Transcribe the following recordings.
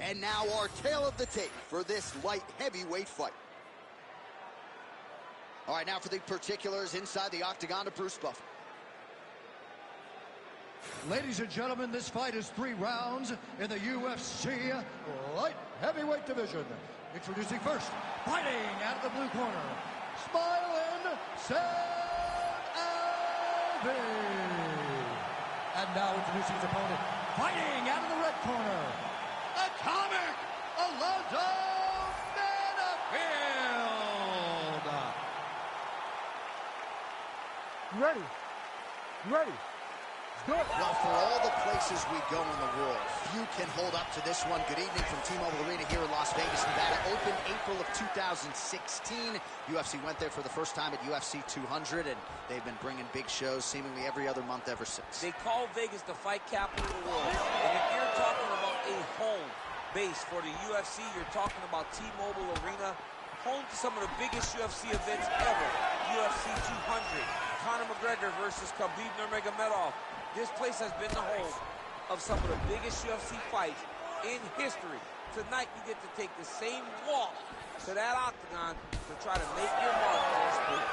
And now our tale of the tape for this light heavyweight fight. All right, now for the particulars inside the octagon of Bruce Buffer. Ladies and gentlemen, this fight is 3 rounds in the UFC light heavyweight division. Introducing first, fighting out of the blue corner, Smiling Sam Alvey. And now introducing his opponent, fighting out of the red corner, Atomic Alonzo Manafield. Ready? Ready? Well, for all the places we go in the world, few can hold up to this one. Good evening from T-Mobile Arena here in Las Vegas, Nevada. Opened April of 2016. UFC went there for the first time at UFC 200, and they've been bringing big shows seemingly every other month ever since. They call Vegas the fight capital of the world. And if you're talking about a home base for the UFC, you're talking about T-Mobile Arena, home to some of the biggest UFC events ever. UFC 200, Conor McGregor versus Khabib Nurmagomedov. This place has been the home of some of the biggest UFC fights in history. Tonight, you get to take the same walk to that octagon to try to make your mark on the sport.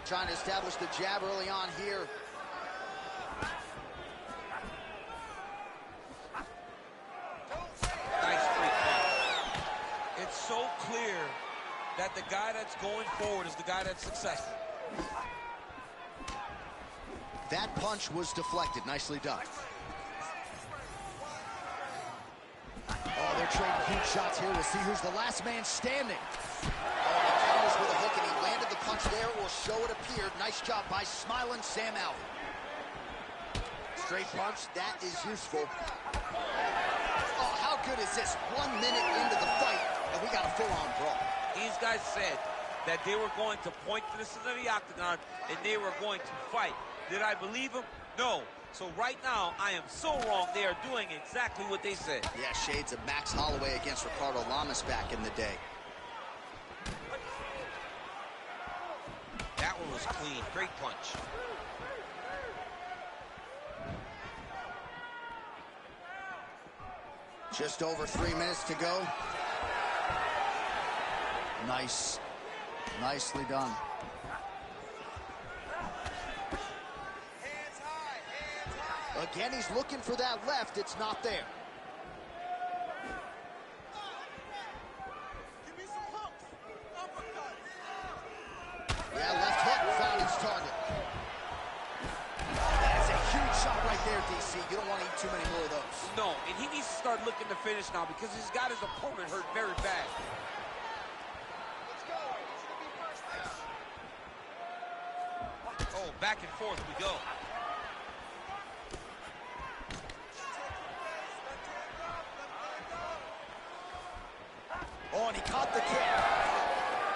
Trying to establish the jab early on here. Nice free punch. It's so clear that the guy that's going forward is the guy that's successful. That punch was deflected. Nicely done. Oh, they're trading huge shots here. We'll see who's the last man standing. Oh, he counters with a hook, and he landed the punch there, or so it appeared. Nice job by Smiling Sam Alvey. Straight punch, that is useful. Oh, how good is this? 1 minute into the fight, and we got a full-on brawl. These guys said that they were going to point to the center of the octagon, and they were going to fight. Did I believe them? No. So right now, I am so wrong. They are doing exactly what they said. Yeah, shades of Max Holloway against Ricardo Lamas back in the day. That one was clean. Great punch. Just over 3 minutes to go. Nice. Nicely done. Again, he's looking for that left. It's not there. Yeah, left hook found its target. That is a huge shot right there, DC. You don't want to eat too many more of those. No, and he needs to start looking to finish now because he's got his opponent hurt very bad. Oh, back and forth we go. Oh, and he caught the kick.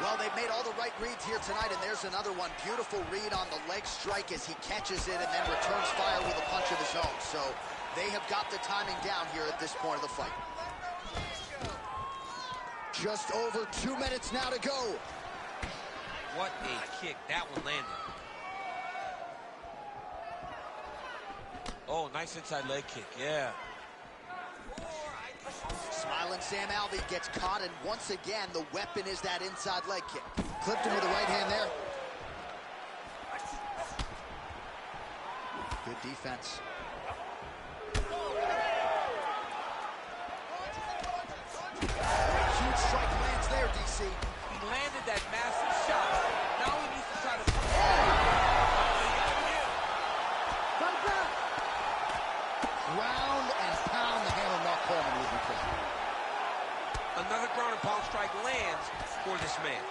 Well, they've made all the right reads here tonight, and there's another one. Beautiful read on the leg strike as he catches it and then returns fire with a punch of his own. So they have got the timing down here at this point of the fight. Just over 2 minutes now to go. What a kick. That one landed. Oh, nice inside leg kick. Yeah. Smiling Sam Alvey gets caught, and once again, the weapon is that inside leg kick. Clipped him with the right hand there. Good defense. Huge strike lands there, DC. He landed that massive shot. Now he needs to try to... Ground and pound, the hammer Mark Coleman would be quick. Another ground and pound strike lands for this man.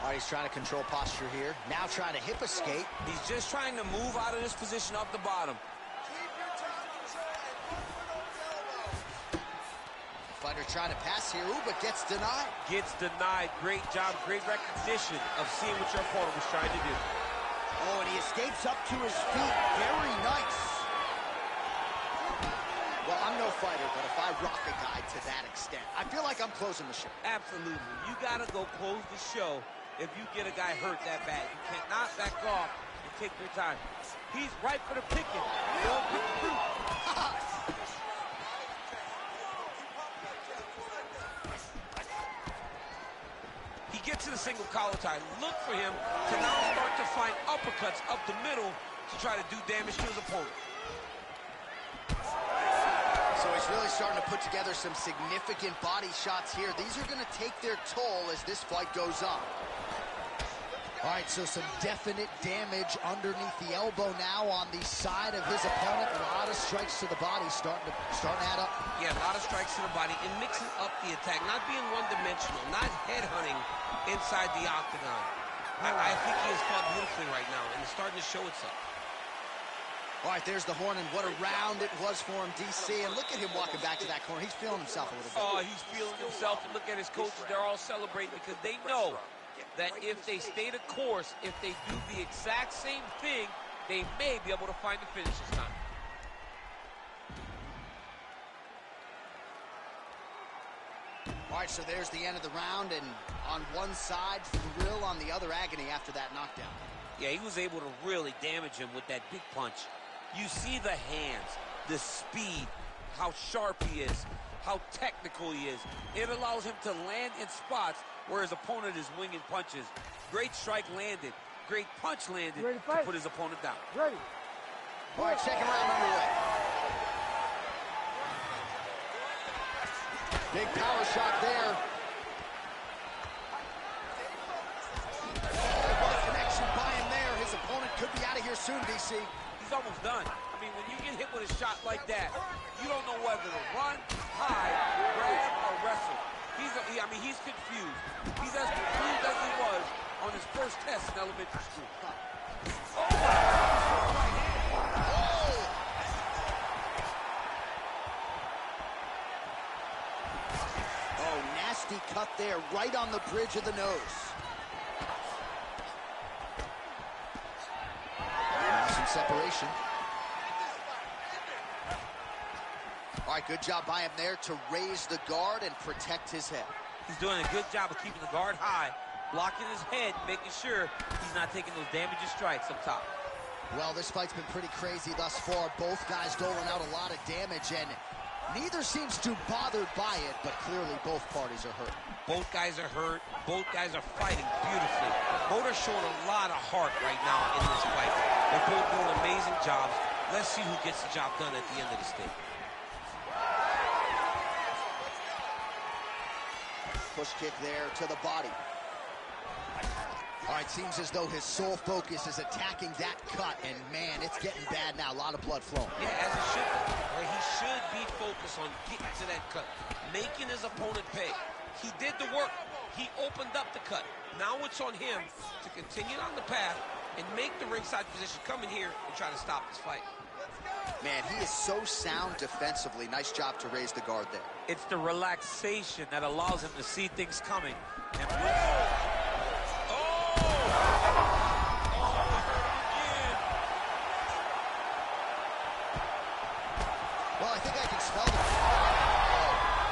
All right, he's trying to control posture here. Now trying to hip escape. He's just trying to move out of this position up the bottom. Fighter trying to pass here, ooh, but gets denied. Gets denied. Great job, great recognition of seeing what your opponent was trying to do. Oh, and he escapes up to his feet. Very nice. Well, I'm no fighter, but if I rock a guy to that extent, I feel like I'm closing the show. Absolutely. You got to go close the show if you get a guy hurt that bad. You cannot back off and take their time. He's ripe for the picking. They'll pick the fruit. He gets to the single collar tie. Look for him to now start to find uppercuts up the middle to try to do damage to his opponent. So he's really starting to put together some significant body shots here. These are going to take their toll as this fight goes on. All right, so some definite damage underneath the elbow now on the side of his opponent. A lot of strikes to the body starting to add up. Yeah, a lot of strikes to the body and mixing up the attack, not being one-dimensional, not headhunting inside the octagon. I think he has fought beautifully right now, and it's starting to show itself. All right, there's the horn, and what a round it was for him, DC. And look at him walking back to that corner. He's feeling himself a little bit. Oh, he's feeling himself. And look at his coaches. They're all celebrating because they know that if they stay the course, if they do the exact same thing, they may be able to find the finish this time. All right, so there's the end of the round, and on one side, thrill, on the other, agony after that knockdown. Yeah, he was able to really damage him with that big punch. You see the hands, the speed, how sharp he is, how technical he is. It allows him to land in spots where his opponent is winging punches. Great strike landed, great punch landed to put his opponent down. Ready. All right, second round underway. Big power shot there. What a connection by him there. His opponent could be out of here soon, DC. He's almost done. I mean, when you get hit with a shot like that, you don't know whether to run, hide, grab, or wrestle. He's confused. He's as confused as he was on his first test in elementary school. Oh, nasty cut there, right on the bridge of the nose. Some separation. All right, good job by him there to raise the guard and protect his head. He's doing a good job of keeping the guard high, blocking his head, making sure he's not taking those damaging strikes up top. Well, this fight's been pretty crazy thus far. Both guys doling out a lot of damage, and neither seems too bothered by it, but clearly both parties are hurt. Both guys are hurt. Both guys are fighting beautifully. Both are showing a lot of heart right now in this fight. They're both doing amazing jobs. Let's see who gets the job done at the end of the stick. Push kick there to the body. All right, seems as though his sole focus is attacking that cut, and man, it's getting bad now. A lot of blood flowing. Yeah, as it should be. Right? He should be focused on getting to that cut, making his opponent pay. He did the work. He opened up the cut. Now it's on him to continue on the path and make the ringside position, come in here and try to stop this fight. Man, he is so sound defensively. Nice job to raise the guard there. It's the relaxation that allows him to see things coming. And well, I think I can smell the...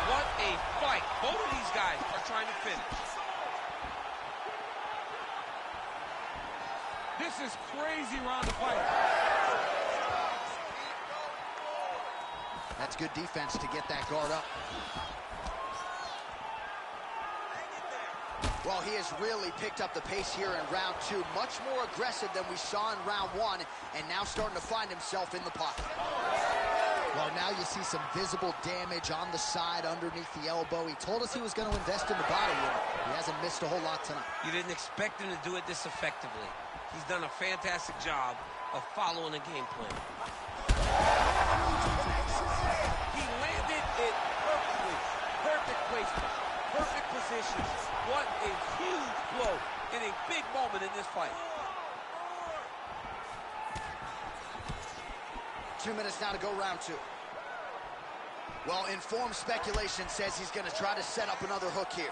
What a fight. Both of these guys are trying to finish. This is crazy round of fight. That's good defense to get that guard up. Well, he has really picked up the pace here in round two. Much more aggressive than we saw in round one, and now starting to find himself in the pocket. Well, now you see some visible damage on the side underneath the elbow. He told us he was going to invest in the body, and he hasn't missed a whole lot tonight. You didn't expect him to do it this effectively. He's done a fantastic job of following a game plan. He landed it perfectly. Perfect placement. Perfect position. What a huge blow in a big moment in this fight. 2 minutes now to go round two. Well, informed speculation says he's going to try to set up another hook here.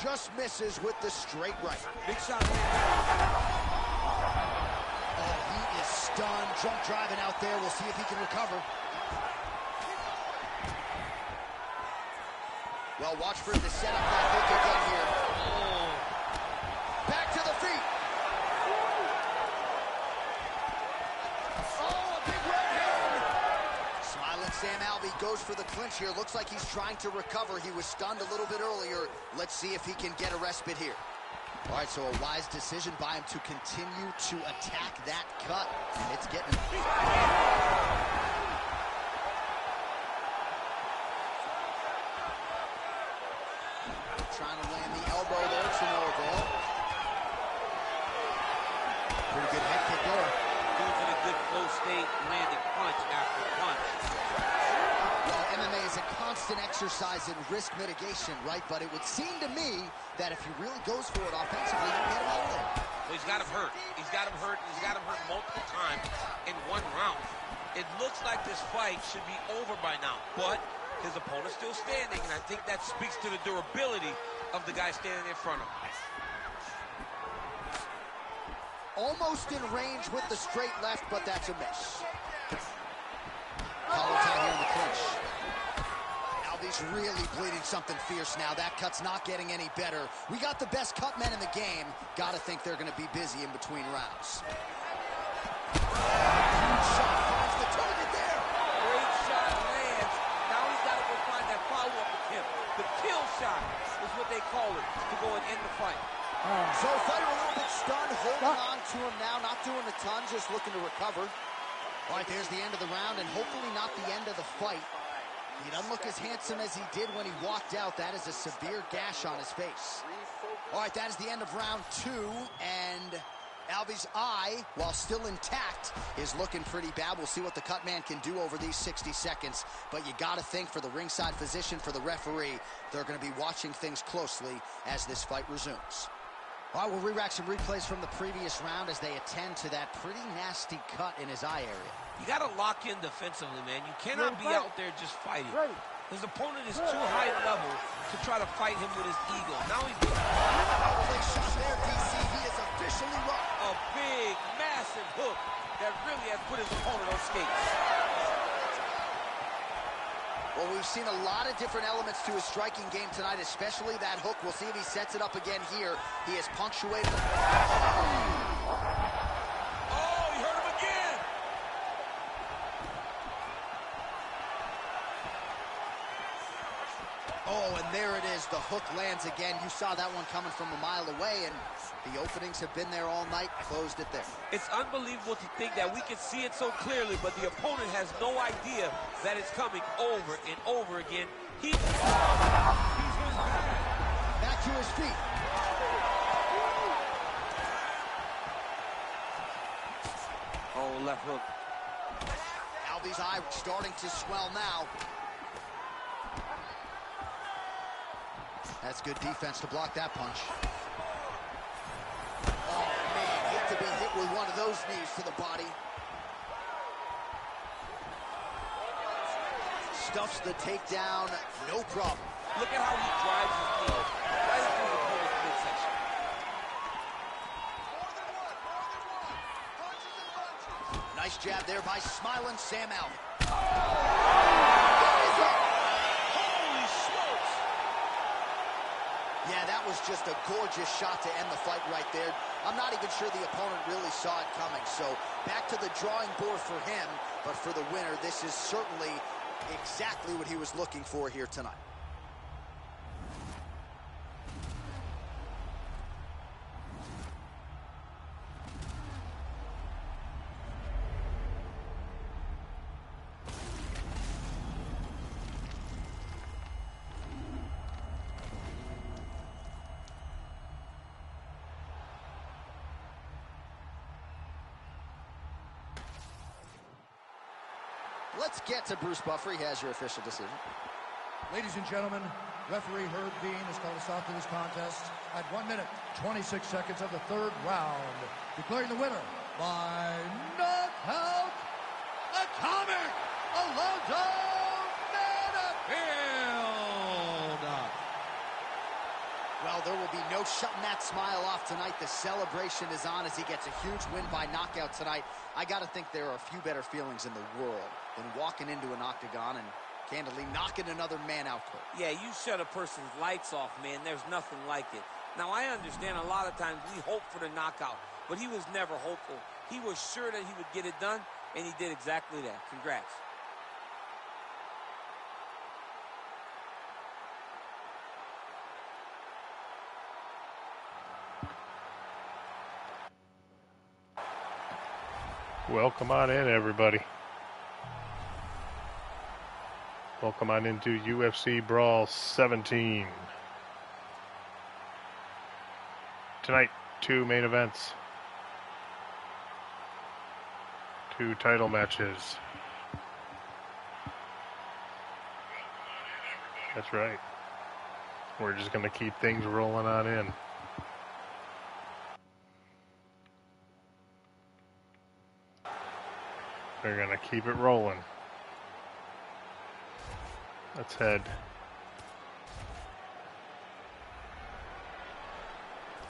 Just misses with the straight right. Big shot. Oh, he is stunned. Jump driving out there. We'll see if he can recover. Well, watch for him to set up that hook again here. Oh. Back to the feet. Oh, a big right hand. Smiling Sam Alvey goes for the clinch here. Looks like he's trying to recover. He was stunned a little bit earlier. Let's see if he can get a respite here. All right, so a wise decision by him to continue to attack that cut. And it's getting him. Trying to land the elbow there to no avail. Pretty good head kick there. Dude's in a good flow state, landing punch after punch. Well, MMA is a constant exercise in risk mitigation, right? But it would seem to me that if he really goes for it offensively, you can get him out of there. Well, he's got him hurt. He's got him hurt. He's got him hurt multiple times in one round. It looks like this fight should be over by now, but his opponent's still standing, and I think that speaks to the durability of the guy standing in front of him. Almost in range with the straight left, but that's a miss. Collar tie here in the clinch. Alvey's really bleeding something fierce now. That cut's not getting any better. We got the best cut men in the game. Gotta think they're gonna be busy in between rounds. Huge shot finds the target there. Great shot lands. Now he's got to go find that follow-up attempt. The kill shot is what they call it, to go and end the fight. So fighter a little bit stunned, holding on to him now, not doing a ton, just looking to recover. All right, there's the end of the round, and hopefully not the end of the fight. He doesn't look as handsome as he did when he walked out. That is a severe gash on his face. All right, that is the end of round 2, and Alvey's eye, while still intact, is looking pretty bad. We'll see what the cut man can do over these 60 seconds. But you got to think, for the ringside physician, for the referee, they're going to be watching things closely as this fight resumes. All right, we'll re-rack some replays from the previous round as they attend to that pretty nasty cut in his eye area. You got to lock in defensively, man. You cannot be out there just fighting. His opponent is too high level to try to fight him with his ego. Now he's doing Big shot there, DC. He is officially rocked. a big, massive hook that really has put his opponent on skates. Well, we've seen a lot of different elements to his striking game tonight, especially that hook. We'll see if he sets it up again here. He has punctuated. Oh, he hurt him again. Oh, and there it is. The hook lands again. You saw that one coming from a mile away, and the openings have been there all night. Closed it there. It's unbelievable to think that we can see it so clearly, but the opponent has no idea that it's coming over and over again. He's back to his feet. Oh, left hook. Alvey's eye starting to swell now. That's good defense to block that punch. Oh, man, hate to be hit with one of those knees to the body. Stuffs the takedown, no problem. Look at how he drives his knee right through the opponent's midsection. Nice jab there by smiling Sam Alvey. Yeah, that was just a gorgeous shot to end the fight right there. I'm not even sure the opponent really saw it coming. So back to the drawing board for him. But for the winner, this is certainly exactly what he was looking for here tonight. Let's get to Bruce Buffer. He has your official decision. Ladies and gentlemen, referee Herb Dean has called a stop to this contest at 1 minute, 26 seconds of the third round, declaring the winner by knockout atomic Alonzo Manafield. Well, there will be no shutting that smile off tonight. The celebration is on as he gets a huge win by knockout tonight. I got to think there are a few better feelings in the world than walking into an octagon and Candidly knocking another man out cold. Yeah, you shut a person's lights off, man. There's nothing like it. Now, I understand a lot of times we hope for the knockout, but he was never hopeful. He was sure that he would get it done, and he did exactly that. Congrats. Welcome on in, everybody. Welcome on into UFC Brawl 17. Tonight, 2 main events. 2 title matches. That's right. We're just going to keep things rolling on in. We're going to keep it rolling. Let's head.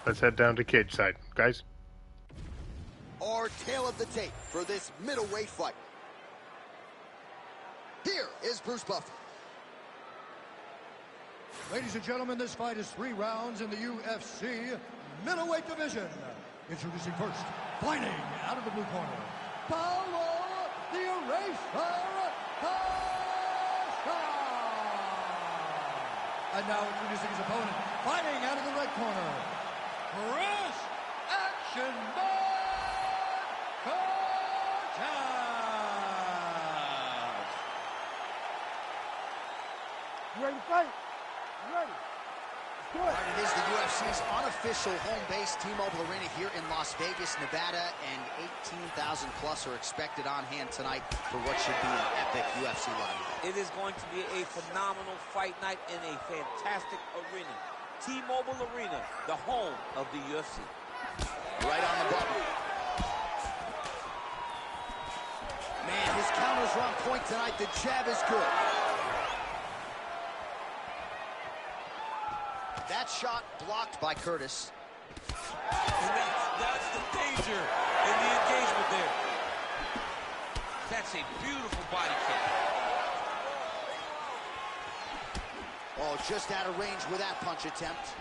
Let's head down to cage side, guys. Our tail of the tape for this middleweight fight. Here is Bruce Buffer. Ladies and gentlemen, this fight is 3 rounds in the UFC middleweight division. Introducing first, fighting out of the blue corner, Paulo the Eraser Costa. And now introducing his opponent, fighting out of the red corner, Chris Action Man Cortez. You ready to fight? You ready? All right, it is the UFC's unofficial home base, T-Mobile Arena here in Las Vegas, Nevada, and 18,000 plus are expected on hand tonight for what should be an epic UFC live event. It is going to be a phenomenal fight night in a fantastic arena. T-Mobile Arena, the home of the UFC. Right on the button. Man, his counters are on point tonight. The jab is good. That shot blocked by Curtis. And that's the danger in the engagement there. That's a beautiful body kick. Oh, just out of range with that punch attempt.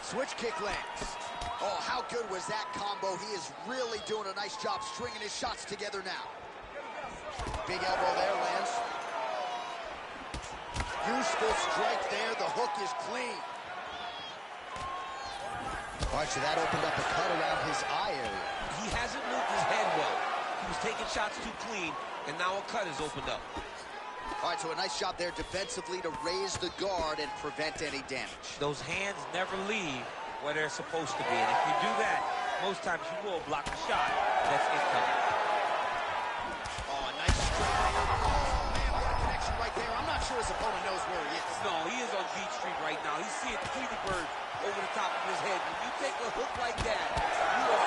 Switch kick lands. Oh, how good was that combo? He is really doing a nice job stringing his shots together now. Big elbow there lands. Useful strike there. The hook is clean. All right, so that opened up a cut around his eye area. He hasn't moved his head well. He was taking shots too clean, and now a cut has opened up. All right, so a nice job there defensively to raise the guard and prevent any damage. Those hands never leave where they're supposed to be, and if you do that, most times you will block the shot. That's incoming. Oh, a nice strike. Oh, man, what a connection right there. I'm not sure his opponent knows where he is. No, he is on Beach Street right now. He's seeing Tweety Bird over the top of his head. When you take a hook like that, you are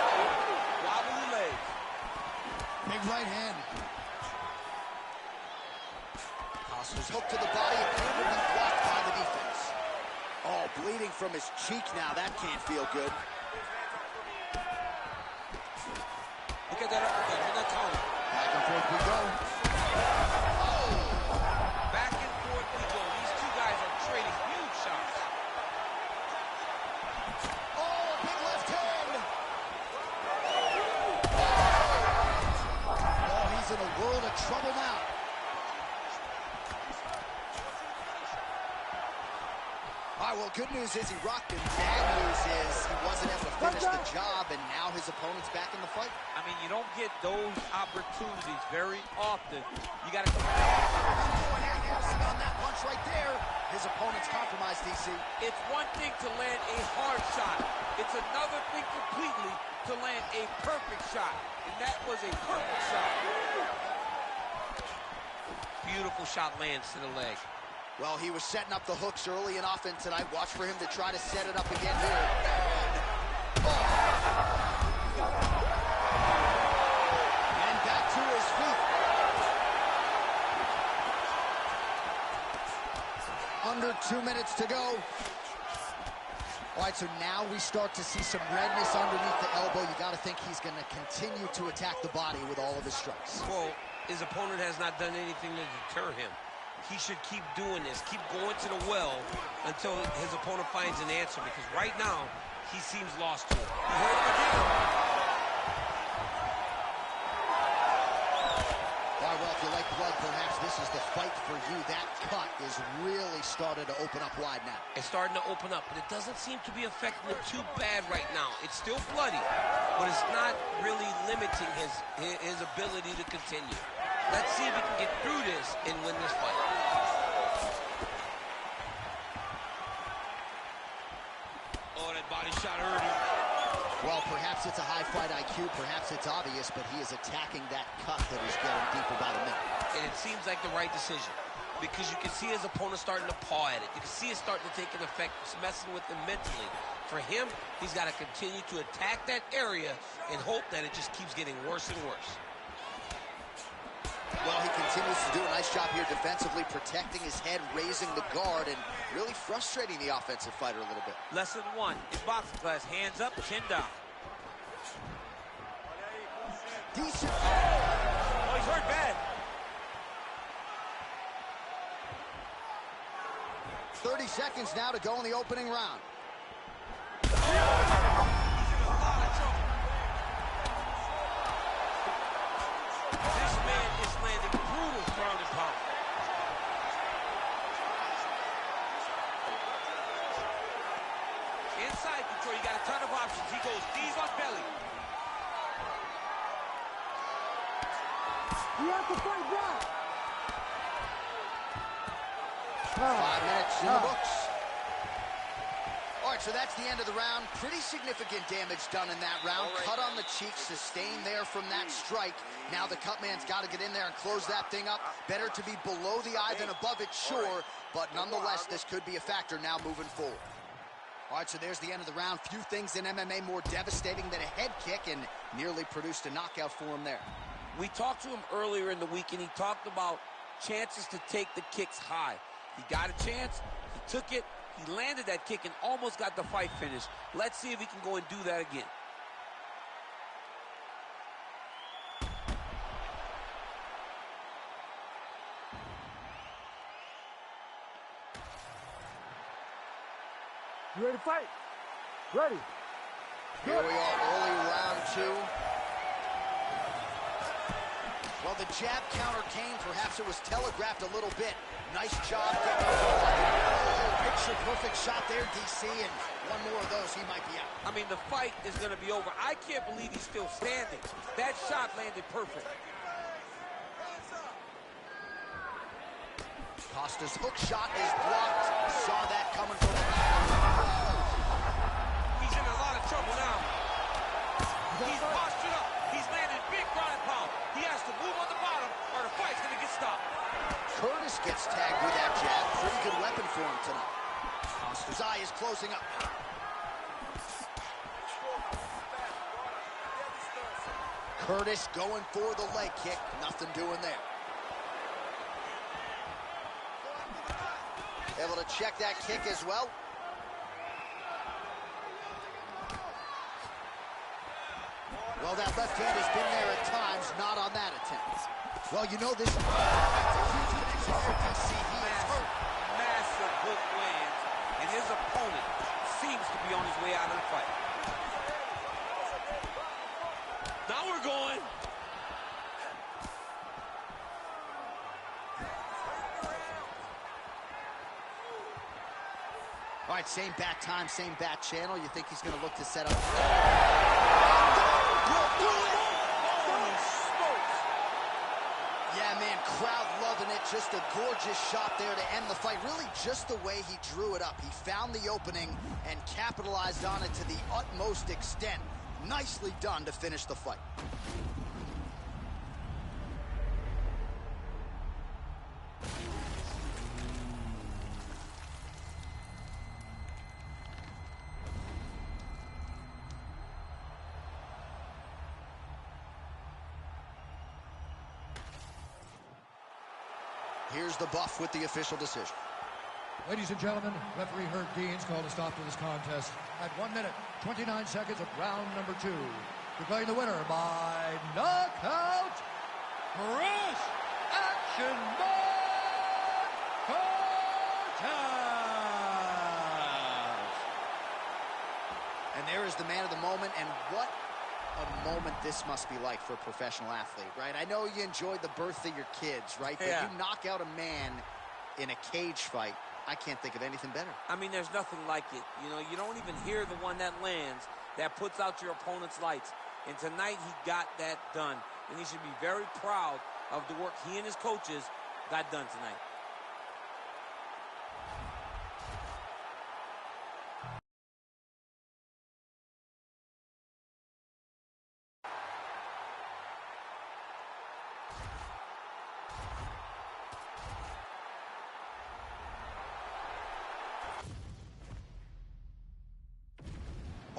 wobbly legs. Big right hand. Costa's hook to the body appeared to be blocked by the defense. Oh, bleeding from his cheek now. That can't feel good. Look at that uppercut on that counter. Back and forth we go. Back and forth we go. These two guys are trading huge shots. Oh, a big left hand. Oh, he's in a world of trouble now. All right, well, good news is he rocked him. Bad news is he wasn't able to finish the job, and now his opponent's back in the fight. I mean, you don't get those opportunities very often. You got to come On that punch right there, his opponent's compromised, DC. It's one thing to land a hard shot. It's another thing completely to land a perfect shot. And that was a perfect shot. Beautiful shot lands to the leg. Well, he was setting up the hooks early and often tonight. Watch for him to try to set it up again here. And back to his feet. Under 2 minutes to go. All right, so now we start to see some redness underneath the elbow. You got to think he's going to continue to attack the body with all of his strikes. Well, his opponent has not done anything to deter him. He should keep doing this, keep going to the well until his opponent finds an answer, because right now, he seems lost to it. You heard him again. All right, well, if you like blood, perhaps this is the fight for you. That cut is really started to open up wide now. It's starting to open up, but it doesn't seem to be affecting him too bad right now. It's still bloody, but it's not really limiting his ability to continue. Let's see if he can get through this and win this fight. Oh, that body shot hurt him. Well, perhaps it's a high fight IQ, perhaps it's obvious, but he is attacking that cut that is getting deeper by the minute. And it seems like the right decision, because you can see his opponent starting to paw at it. You can see it starting to take an effect. It's messing with him mentally. For him, he's got to continue to attack that area and hope that it just keeps getting worse and worse. Well, he continues to do a nice job here defensively, protecting his head, raising the guard, and really frustrating the offensive fighter a little bit. Lesson 1 in boxing class: hands up, chin down. Decent. Oh, he's hurt bad. 30 seconds now to go in the opening round. This man is landing brutal ground and pound. Inside control, you got a ton of options. He goes knees on belly. You have to fight back. 5 minutes in the books. All right, so that's the end of the round. Pretty significant damage done in that round. Cut on the cheek, sustained there from that strike. Now the cut man's got to get in there and close that thing up. Better to be below the eye than above it, sure. But nonetheless, this could be a factor now moving forward. All right, so there's the end of the round. Few things in MMA more devastating than a head kick, and nearly produced a knockout for him there. We talked to him earlier in the week, and he talked about chances to take the kicks high. He got a chance, he took it, he landed that kick and almost got the fight finished. Let's see if he can go and do that again. You ready to fight? Ready. Here we are, early round 2. Well, the jab counter came. Perhaps it was telegraphed a little bit. Nice job getting picture-perfect shot there, DC, and one more of those, he might be out. I mean, the fight is going to be over. I can't believe he's still standing. That shot landed perfect. Costa's hook shot is blocked. Saw that coming from the back. He's in a lot of trouble now. He's postured up. He's landed big ground and pound. He has to move on the bottom or the fight's going to get stopped. Curtis gets tagged with that jab. Pretty good weapon for him tonight. Costa's eye is closing up. Curtis going for the leg kick. Nothing doing there. Able to check that kick as well. Well, that left hand has been there at times, not on that attempt. Well, you know this. Massive hook lands, and his opponent seems to be on his way out of the fight. Now we're going. All right, same bat time, same bat channel. You think he's going to look to set up? Yeah, man, crowd loving it. Just a gorgeous shot there to end the fight. Really just the way he drew it up. He found the opening and capitalized on it to the utmost extent. Nicely done to finish the fight. Here's the buff with the official decision. Ladies and gentlemen, referee Herb Dean's called a stop to this contest at 1 minute, 29 seconds of round number 2. Declaring the winner by knockout, Chris Action Man Cortez! And there is the man of the moment, and what a moment this must be like for a professional athlete, right? I know you enjoyed the birth of your kids, right? Yeah. But you knock out a man in a cage fight, I can't think of anything better. I mean, there's nothing like it. You know, you don't even hear the one that lands, that puts out your opponent's lights. And tonight, he got that done. And he should be very proud of the work he and his coaches got done tonight.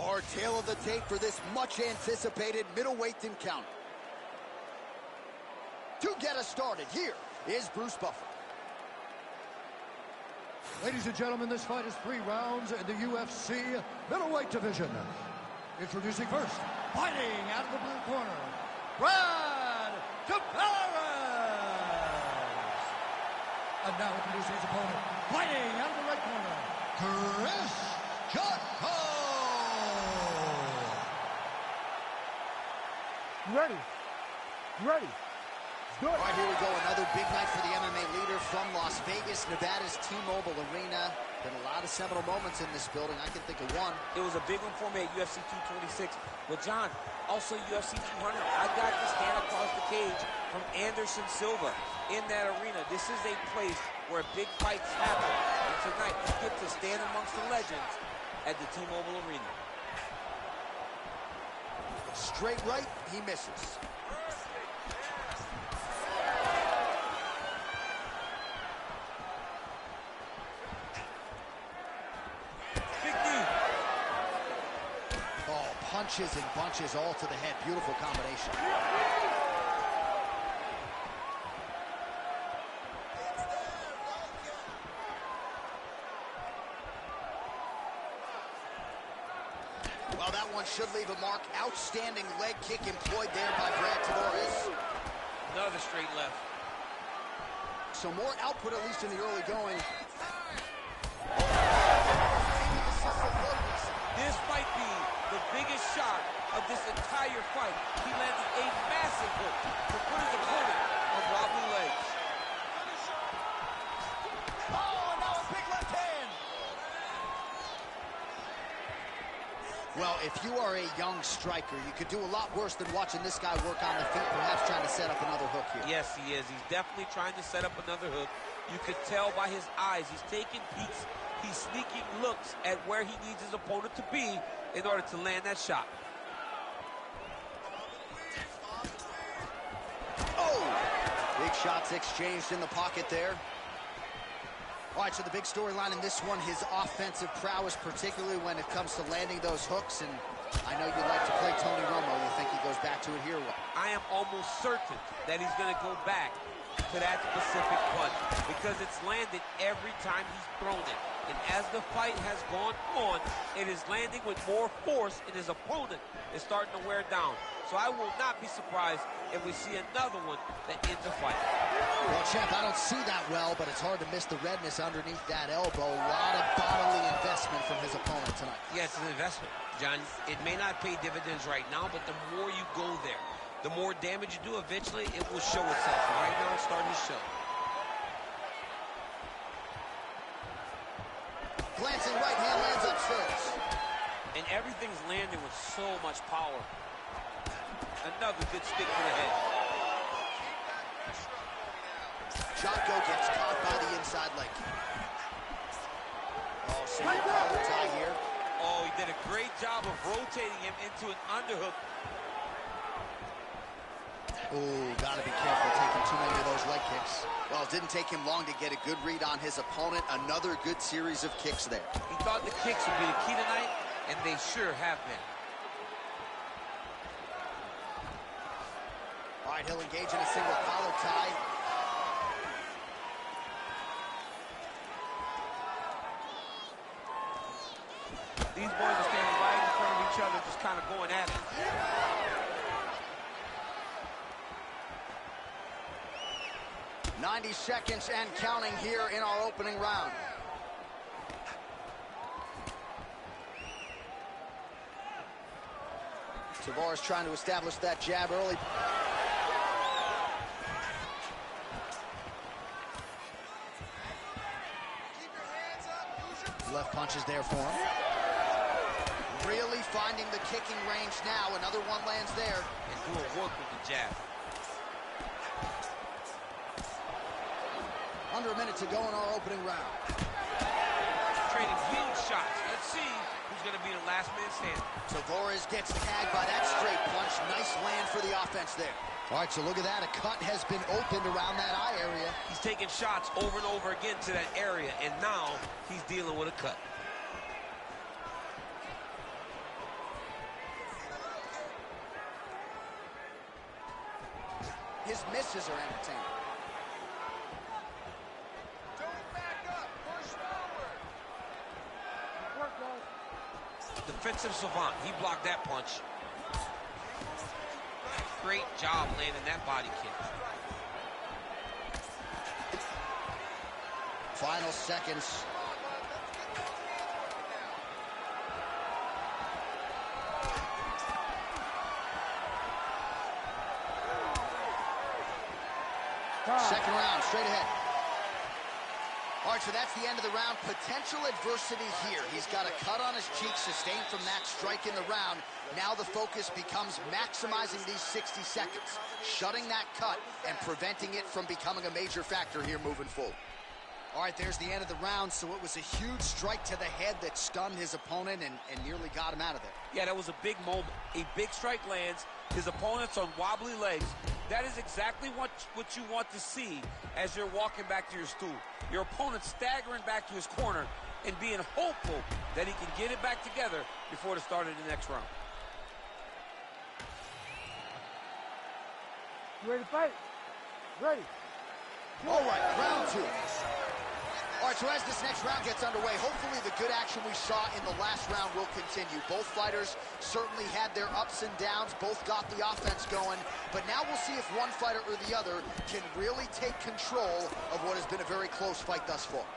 Our tail of the tape for this much-anticipated middleweight encounter. To get us started, here is Bruce Buffer. Ladies and gentlemen, this fight is 3 rounds in the UFC middleweight division. Introducing first, fighting out of the blue corner, Brad Tavares. And now introducing his opponent, fighting out of the red corner, Chris Jotko. Ready. Ready. Good. All right, here we go. Another big night for the MMA leader from Las Vegas, Nevada's T-Mobile Arena. Been a lot of seminal moments in this building. I can think of one. It was a big one for me at UFC 226. But, John, also UFC 200. I got this hand across the cage from Anderson Silva in that arena. This is a place where big fights happen. And tonight, you get to stand amongst the legends at the T-Mobile Arena. Straight right, he misses. Big knee. Oh, punches and bunches all to the head. Beautiful combination. Well, that one should leave a mark. Outstanding leg kick employed there by Brad Tavares. Another straight left. So more output, at least in the early going. This might be the biggest shot of this entire fight. He landed a massive hook to put his opponent on wobbly legs. Oh, and now a big left hand. Well, if you are a young striker, you could do a lot worse than watching this guy work on the feet, perhaps trying to set up another hook here. Yes, he is. He's definitely trying to set up another hook. You could tell by his eyes. He's taking peeks. He's sneaking looks at where he needs his opponent to be in order to land that shot. Oh! Big shots exchanged in the pocket there. All right, so the big storyline in this one, his offensive prowess, particularly when it comes to landing those hooks. And I know you like to play Tony Romo. You think he goes back to it here? I am almost certain that he's going to go back to that specific punch because it's landed every time he's thrown it. And as the fight has gone on, it is landing with more force, and his opponent is starting to wear down. So I will not be surprised if we see another one that ends the fight. Well, champ, I don't see that well, but it's hard to miss the redness underneath that elbow. A lot of bodily investment from his opponent tonight. Yes, it's an investment, John. It may not pay dividends right now, but the more you go there, the more damage you do, eventually it will show itself. And right now, it's starting to show. Glancing right hand lands upstairs. And everything's landing with so much power. Another good stick to the head. Jotko gets caught by the inside leg. Oh, single collar tie here. Oh, he did a great job of rotating him into an underhook. Oh, gotta be careful taking too many of those leg kicks. Well, it didn't take him long to get a good read on his opponent. Another good series of kicks there. He thought the kicks would be the key tonight, and they sure have been. All right, he'll engage in a single collar tie. These boys are standing right in front of each other, just kind of going at it. 90 seconds and counting here in our opening round. Tavares trying to establish that jab early. Left punch is there for him. Really finding the kicking range now. Another one lands there. And doing work with the jab. Under a minute to go in our opening round. Trading huge shots. Let's see who's going to be the last man standing. Tavares gets tagged by that straight punch. Nice land for the offense there. All right, so look at that. A cut has been opened around that eye area. He's taking shots over and over again to that area, and now he's dealing with a cut. His misses are entertaining. Defensive savant. He blocked that punch. Great job landing that body kick. Final seconds. Second round, straight ahead. All right, so that's the end of the round. Potential adversity here. He's got a cut on his cheek sustained from that strike in the round. Now the focus becomes maximizing these 60 seconds, shutting that cut and preventing it from becoming a major factor here moving forward. All right, there's the end of the round. So it was a huge strike to the head that stunned his opponent and nearly got him out of there. Yeah, that was a big moment. A big strike lands. His opponent's on wobbly legs. That is exactly what you want to see as you're walking back to your stool. Your opponent staggering back to his corner and being hopeful that he can get it back together before the start of the next round. You ready to fight? Ready. All right, round two. All right, so as this next round gets underway, hopefully the good action we saw in the last round will continue. Both fighters certainly had their ups and downs, both got the offense going, but now we'll see if one fighter or the other can really take control of what has been a very close fight thus far.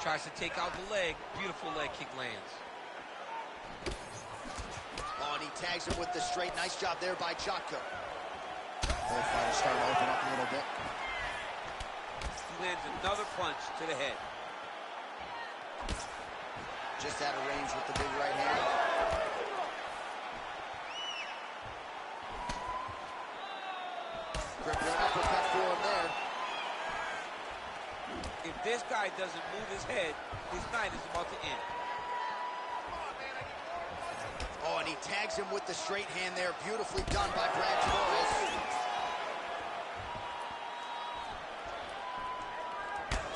Tries to take out the leg. Beautiful leg kick lands. Oh, and he tags him with the straight. Nice job there by Jotko. Both fighters starting to open up a little bit. He lands another punch to the head. Just out of range with the big right hand. Crippling uppercut for him there. If this guy doesn't move his head, his night is about to end. Oh, and he tags him with the straight hand there. Beautifully done by Brad Tavares.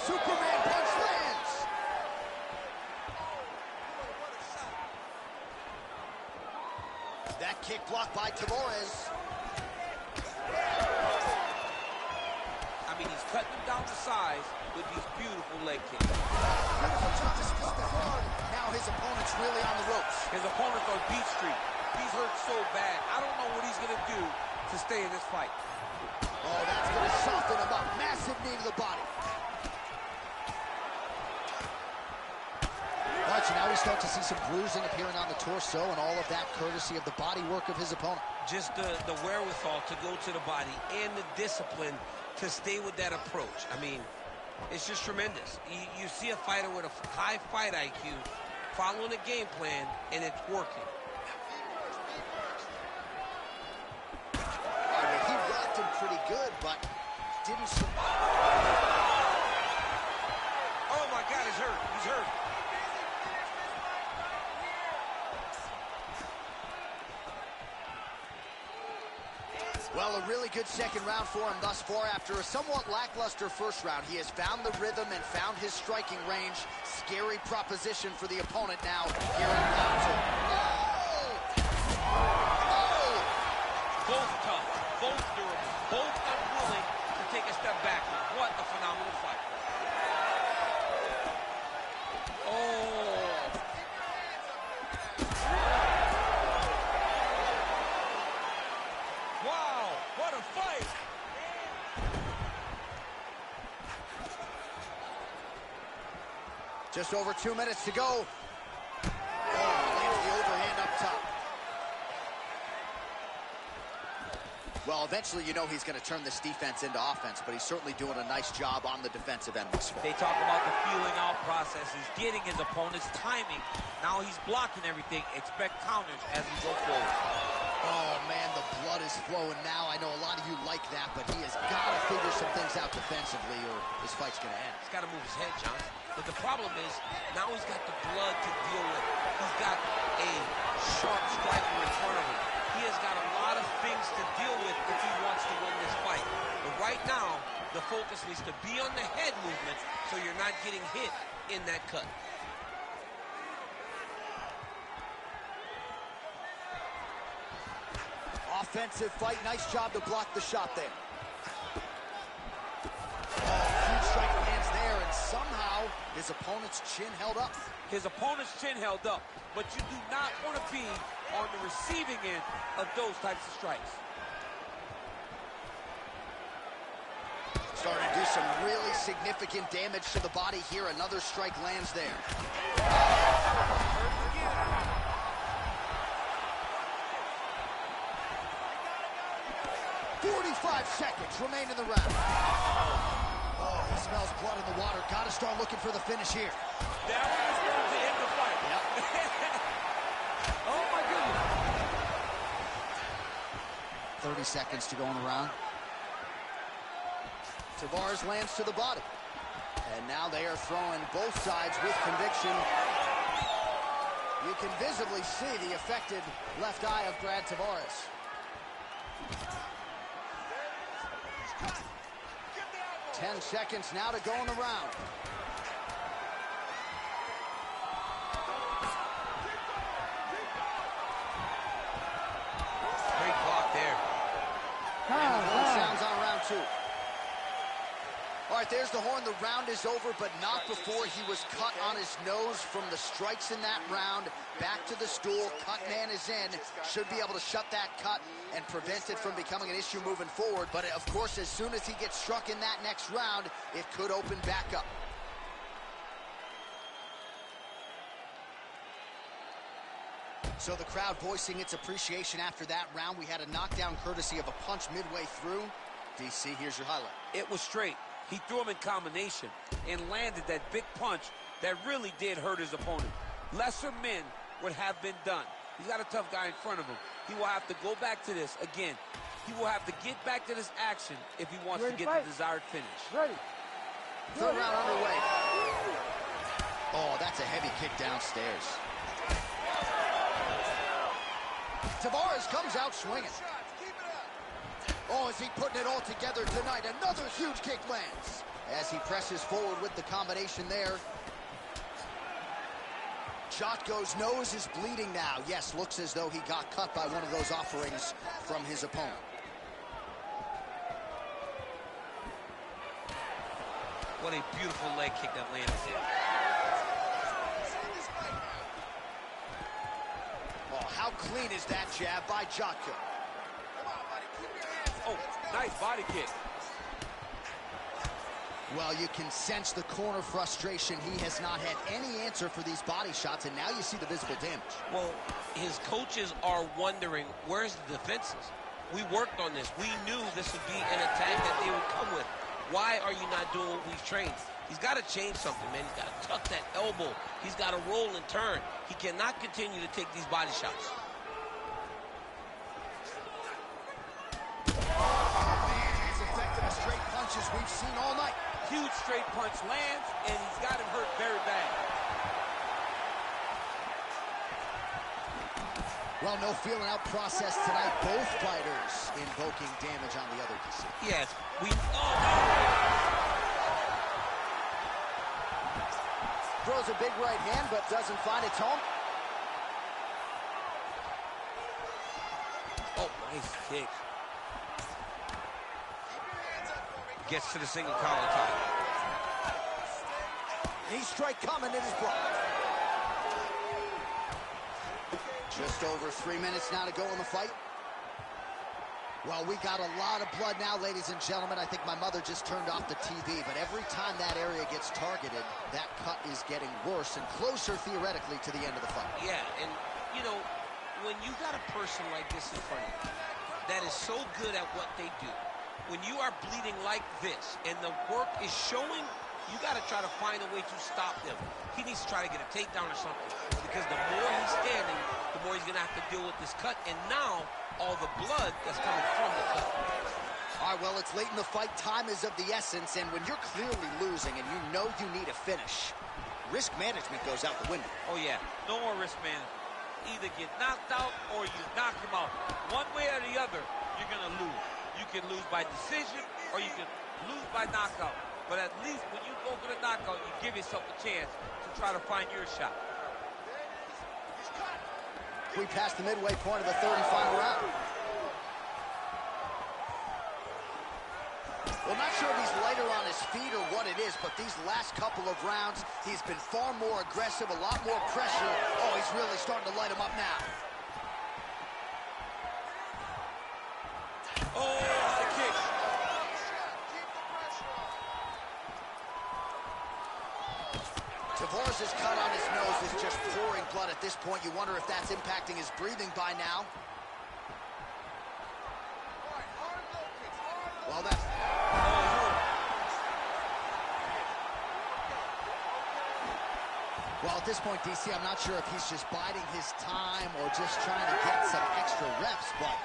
Superman punch lands. That kick blocked by Tavares. I mean, he's cutting him down to size with these beautiful leg kicks. Now his opponent's really on the ropes. His opponent's on Beat Street. He's hurt so bad. I don't know what he's going to do to stay in this fight. Oh, that's going to soften him up. Massive knee to the body. All right, so now we start to see some bruising appearing on the torso, and all of that courtesy of the body work of his opponent. Just the wherewithal to go to the body and the discipline to stay with that approach. I mean, it's just tremendous. You see a fighter with a high fight IQ following a game plan, and it's working. He rocked him pretty good, but didn't... Oh, my God, he's hurt. He's hurt. Well, a really good second round for him thus far. After a somewhat lackluster first round, he has found the rhythm and found his striking range. Scary proposition for the opponent now here in round two. Oh! Both tough, both durable, both unwilling to take a step back. What a phenomenal fight. Just over 2 minutes to go. Oh, lands the overhand up top. Well, eventually you know he's going to turn this defense into offense, but he's certainly doing a nice job on the defensive end this far. They talk about the feeling out process. He's getting his opponent's timing. Now he's blocking everything. Expect counters as we go forward. Oh, man, the blood is flowing now. I know a lot of you like that, but he has got to figure some things out defensively or this fight's going to end. He's got to move his head, John. But the problem is, now he's got the blood to deal with. He's got a sharp striker in front of him. He has got a lot of things to deal with if he wants to win this fight. But right now, the focus needs to be on the head movement so you're not getting hit in that cut. Offensive fight. Nice job to block the shot there. Huge strike lands there, and somehow his opponent's chin held up. His opponent's chin held up, but you do not want to be on the receiving end of those types of strikes. Starting to do some really significant damage to the body here. Another strike lands there. 45 seconds remain in the round. Oh, he smells blood in the water. Got to start looking for the finish here. That was going to end the fight. Yep. Oh, my goodness. 30 seconds to go in the round. Tavares lands to the body. And now they are throwing both sides with conviction. You can visibly see the affected left eye of Brad Tavares. Ten seconds now to go in the round. Great block there. And the horn sounds on round two. All right, there's the horn. The round is over, but not before he was cut on his nose from the strikes in that round. Back to the stool. Cut man is in. Should be able to shut that cut and prevent it from becoming an issue moving forward. But, of course, as soon as he gets struck in that next round, it could open back up. So the crowd voicing its appreciation after that round. We had a knockdown courtesy of a punch midway through. DC, here's your highlight. It was straight. He threw him in combination and landed that big punch that really did hurt his opponent. Lesser men would have been done. He's got a tough guy in front of him. He will have to go back to this. Again, he will have to get back to this action if he wants to get the desired finish. Ready. Third round underway. Oh, that's a heavy kick downstairs. Tavares comes out swinging. Oh, is he putting it all together tonight? Another huge kick lands as he presses forward with the combination there. Shot goes, nose is bleeding now. Yes, looks as though he got cut by one of those offerings from his opponent. What a beautiful leg kick that landed there. Oh, how clean is that jab by Jotko? Oh, nice body kick. Well, you can sense the corner frustration. He has not had any answer for these body shots, and now you see the visible damage. Well, his coaches are wondering, where's the defenses? We worked on this. We knew this would be an attack that they would come with. Why are you not doing what we've trained? He's got to change something, man. He's got to tuck that elbow. He's got to roll and turn. He cannot continue to take these body shots. Straight punches we've seen all night. Huge straight punch lands, and he's got him hurt very bad. Well, no feeling out process tonight. Both fighters invoking damage on the other DC. Yes, Throws a big right hand, but doesn't find its home. Oh, nice kick. Gets to the single collar tie. Knee strike coming, it is blocked. Just over 3 minutes now to go in the fight. Well, we got a lot of blood now, ladies and gentlemen. I think my mother just turned off the TV, but every time that area gets targeted, that cut is getting worse and closer, theoretically, to the end of the fight. Yeah, and, you know, when you got a person like this in front of you that is so good at what they do, when you are bleeding like this and the work is showing, you got to try to find a way to stop them. He needs to try to get a takedown or something, because the more he's standing, the more he's going to have to deal with this cut, and now all the blood that's coming from the cut. All right, well, it's late in the fight. Time is of the essence, and when you're clearly losing and you know you need a finish, risk management goes out the window. Oh, yeah. No more risk management. Either get knocked out or you knock him out. One way or the other, you're going to lose. You can lose by decision or you can lose by knockout. But at least when you go for the knockout, you give yourself a chance to try to find your shot. We passed the midway point of the third and final round. Well, not sure if he's lighter on his feet or what it is, but these last couple of rounds, he's been far more aggressive, a lot more pressure. Oh, he's really starting to light him up now. Oh, high kick. Tavares' cut on his nose is just pouring blood at this point. You wonder if that's impacting his breathing by now. Well, that's... Well, at this point, DC, I'm not sure if he's just biding his time or just trying to get some extra reps, but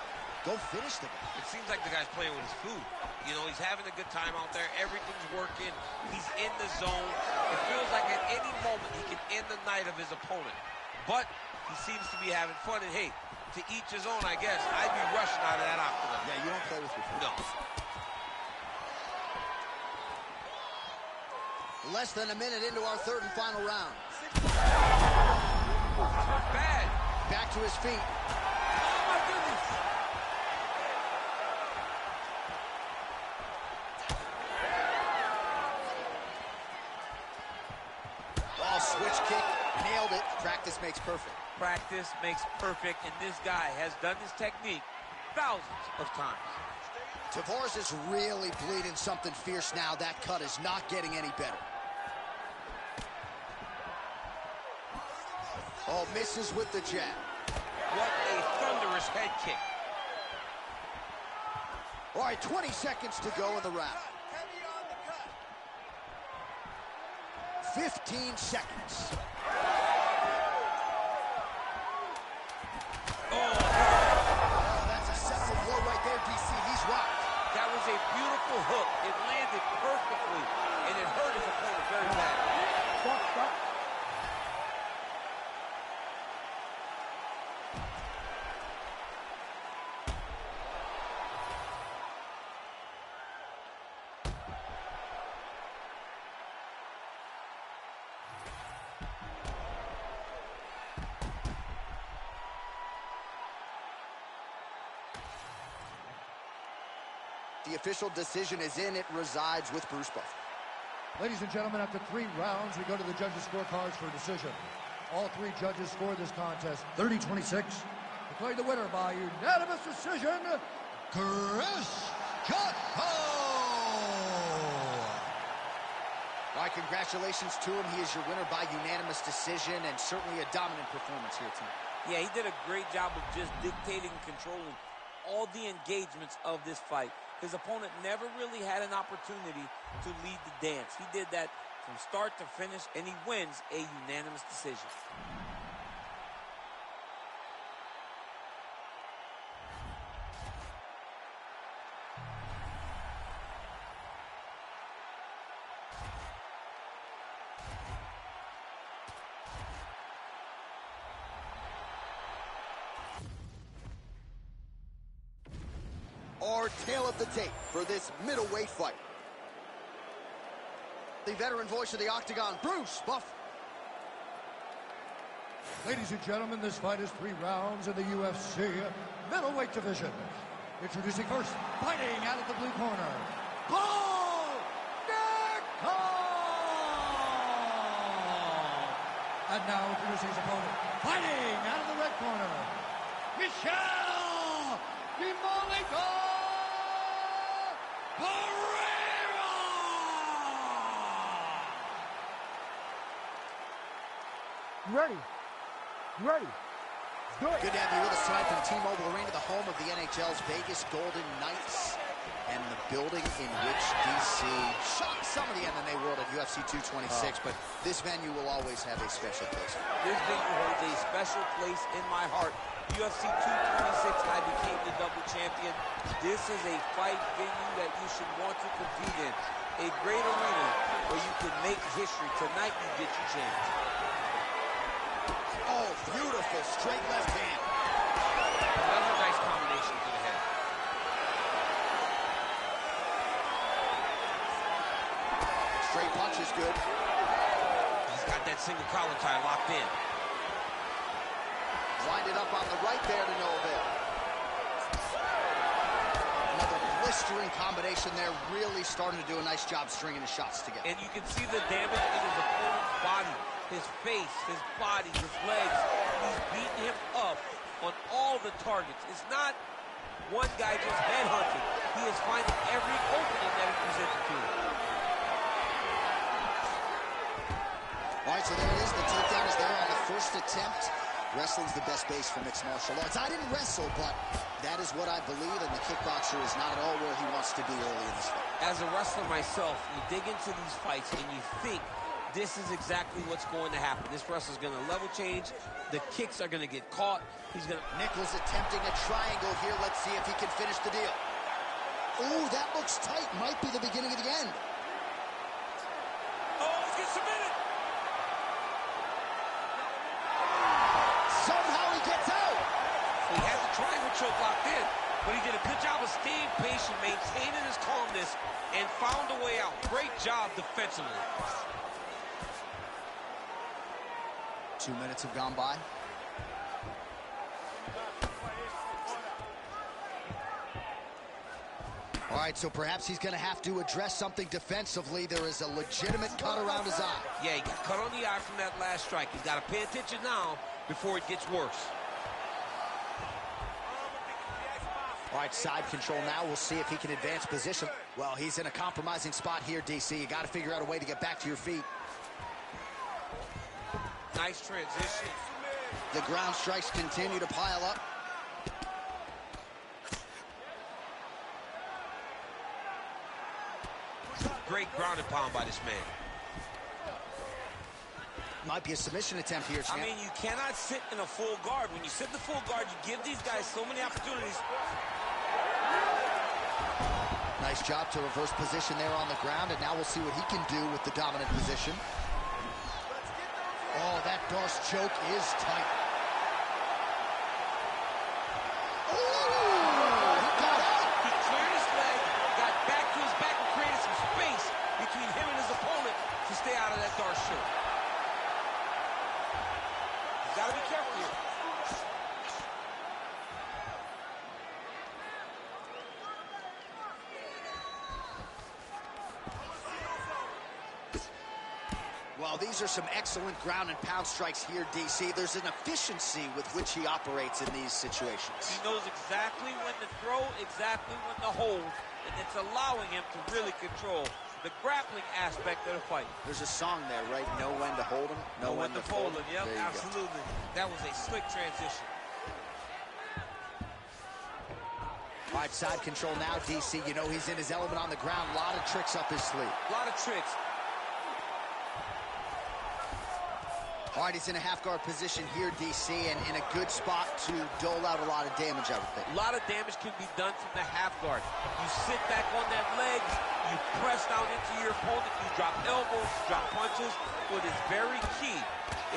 go finish the guy. It seems like the guy's playing with his food. You know, he's having a good time out there. Everything's working. He's in the zone. It feels like at any moment he can end the night of his opponent. But he seems to be having fun. And, hey, to each his own, I guess. I'd be rushing out of that octagon. Yeah, you don't play with your food. No. Less than a minute into our third and final round. Bad. Back to his feet. Oh, my goodness. Oh, switch kick. Nailed it. Practice makes perfect. Practice makes perfect, and this guy has done this technique thousands of times. Tavares is really bleeding something fierce now. That cut is not getting any better. Oh, misses with the jab. What a thunderous head kick. All right, 20 seconds to go in the round. 15 seconds. Oh, That's a seminal blow right there, DC. He's rocked. that was a beautiful hook. It landed perfectly, and it hurt his opponent very bad. Stop, stop. The official decision is in. It resides with Bruce Buffer. Ladies and gentlemen, after 3 rounds, we go to the judges' scorecards for decision. All 3 judges scored this contest 30-26. Declared the winner by unanimous decision, Chris Jotko! All right, congratulations to him. He is your winner by unanimous decision, and certainly a dominant performance here tonight. Yeah, he did a great job of just dictating and controlling all the engagements of this fight. His opponent never really had an opportunity to lead the dance. He did that from start to finish, and he wins a unanimous decision. Our tail of the tape for this middleweight fight. The veteran voice of the Octagon, Bruce Buffer. Ladies and gentlemen, this fight is 3 rounds in the UFC middleweight division. Introducing first, fighting out of the blue corner, Paul Nickel! And now introducing his opponent, fighting out of the red corner, Michel Demolico Pereira! You ready? You ready? Do it. Good to have you with us tonight from T-Mobile Arena, the home of the NHL's Vegas Golden Knights, and the building in which DC shocked some of the MMA world at UFC 226, but this venue will always have a special place. This venue holds a special place in my heart. UFC 226, I became the double champion. This is a fight venue that you should want to compete in. A great arena where you can make history. Tonight, you get your chance. Oh, beautiful straight left hand. Another nice combination to the head. Straight punch is good. He's got that single collar tie locked in. Winded up on the right there to no avail. Another blistering combination there, really starting to do a nice job stringing his shots together. And you can see the damage in his opponent's body. His face, his body, his legs. He's beating him up on all the targets. It's not one guy just headhunting. He is finding every opening that is presented to him. All right, so there it is. The takedown is there on the first attempt. Wrestling's the best base for mixed martial arts. I didn't wrestle, but that is what I believe, and the kickboxer is not at all where he wants to be early in this fight. As a wrestler myself, you dig into these fights and you think this is exactly what's going to happen. This wrestler's going to level change. The kicks are going to get caught. He's going to... Nichols attempting a triangle here. Let's see if he can finish the deal. Ooh, that looks tight. Might be the beginning of the end. Oh, he's getting submitted. Somehow he gets out. He had the triangle choke locked in, but he did a good job of staying patient, maintaining his calmness, and found a way out. Great job defensively. 2 minutes have gone by. All right, so perhaps he's going to have to address something defensively. There is a legitimate cut around his eye. Yeah, he got cut on the eye from that last strike. He's got to pay attention now before it gets worse. All right, side control now. We'll see if he can advance position. Well, he's in a compromising spot here, DC. You got to figure out a way to get back to your feet. Nice transition. The ground strikes continue to pile up. Great ground and pound by this man. Might be a submission attempt here, champ. I mean, you cannot sit in a full guard. When you sit in the full guard, you give these guys so many opportunities. Nice job to reverse position there on the ground, and now we'll see what he can do with the dominant position. Oh, that Darce choke is tight. Ooh, he got out. He cleared his leg, got back to his back, and created some space between him and his opponent to stay out of that Darce choke. You gotta be careful here. Well, these are some excellent ground and pound strikes here, DC. There's an efficiency with which he operates in these situations. He knows exactly when to throw, exactly when to hold, and it's allowing him to really control the grappling aspect of the fight. There's a song there, right? Know when to hold him, Know when to fold him. Yep, There you go. absolutely. That was a slick transition. All right, side control now, DC. You know he's in his element on the ground. A lot of tricks up his sleeve. A lot of tricks. All right, he's in a half-guard position here, DC, and in a good spot to dole out a lot of damage, I would think. A lot of damage can be done from the half guard. You sit back on that leg, you press down into your opponent, you drop elbows, drop punches. What is very key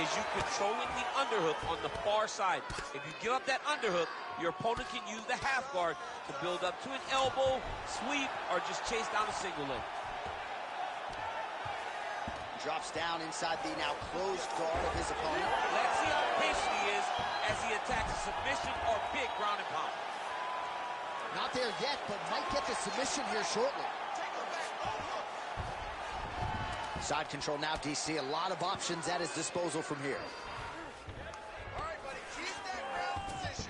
is you controlling the underhook on the far side. If you give up that underhook, your opponent can use the half guard to build up to an elbow, sweep, or just chase down a single leg. Drops down inside the now closed guard of his opponent. Let's see how patient he is as he attacks a submission or big ground and pound. Not there yet, but might get the submission here shortly. Side control now, DC. A lot of options at his disposal from here.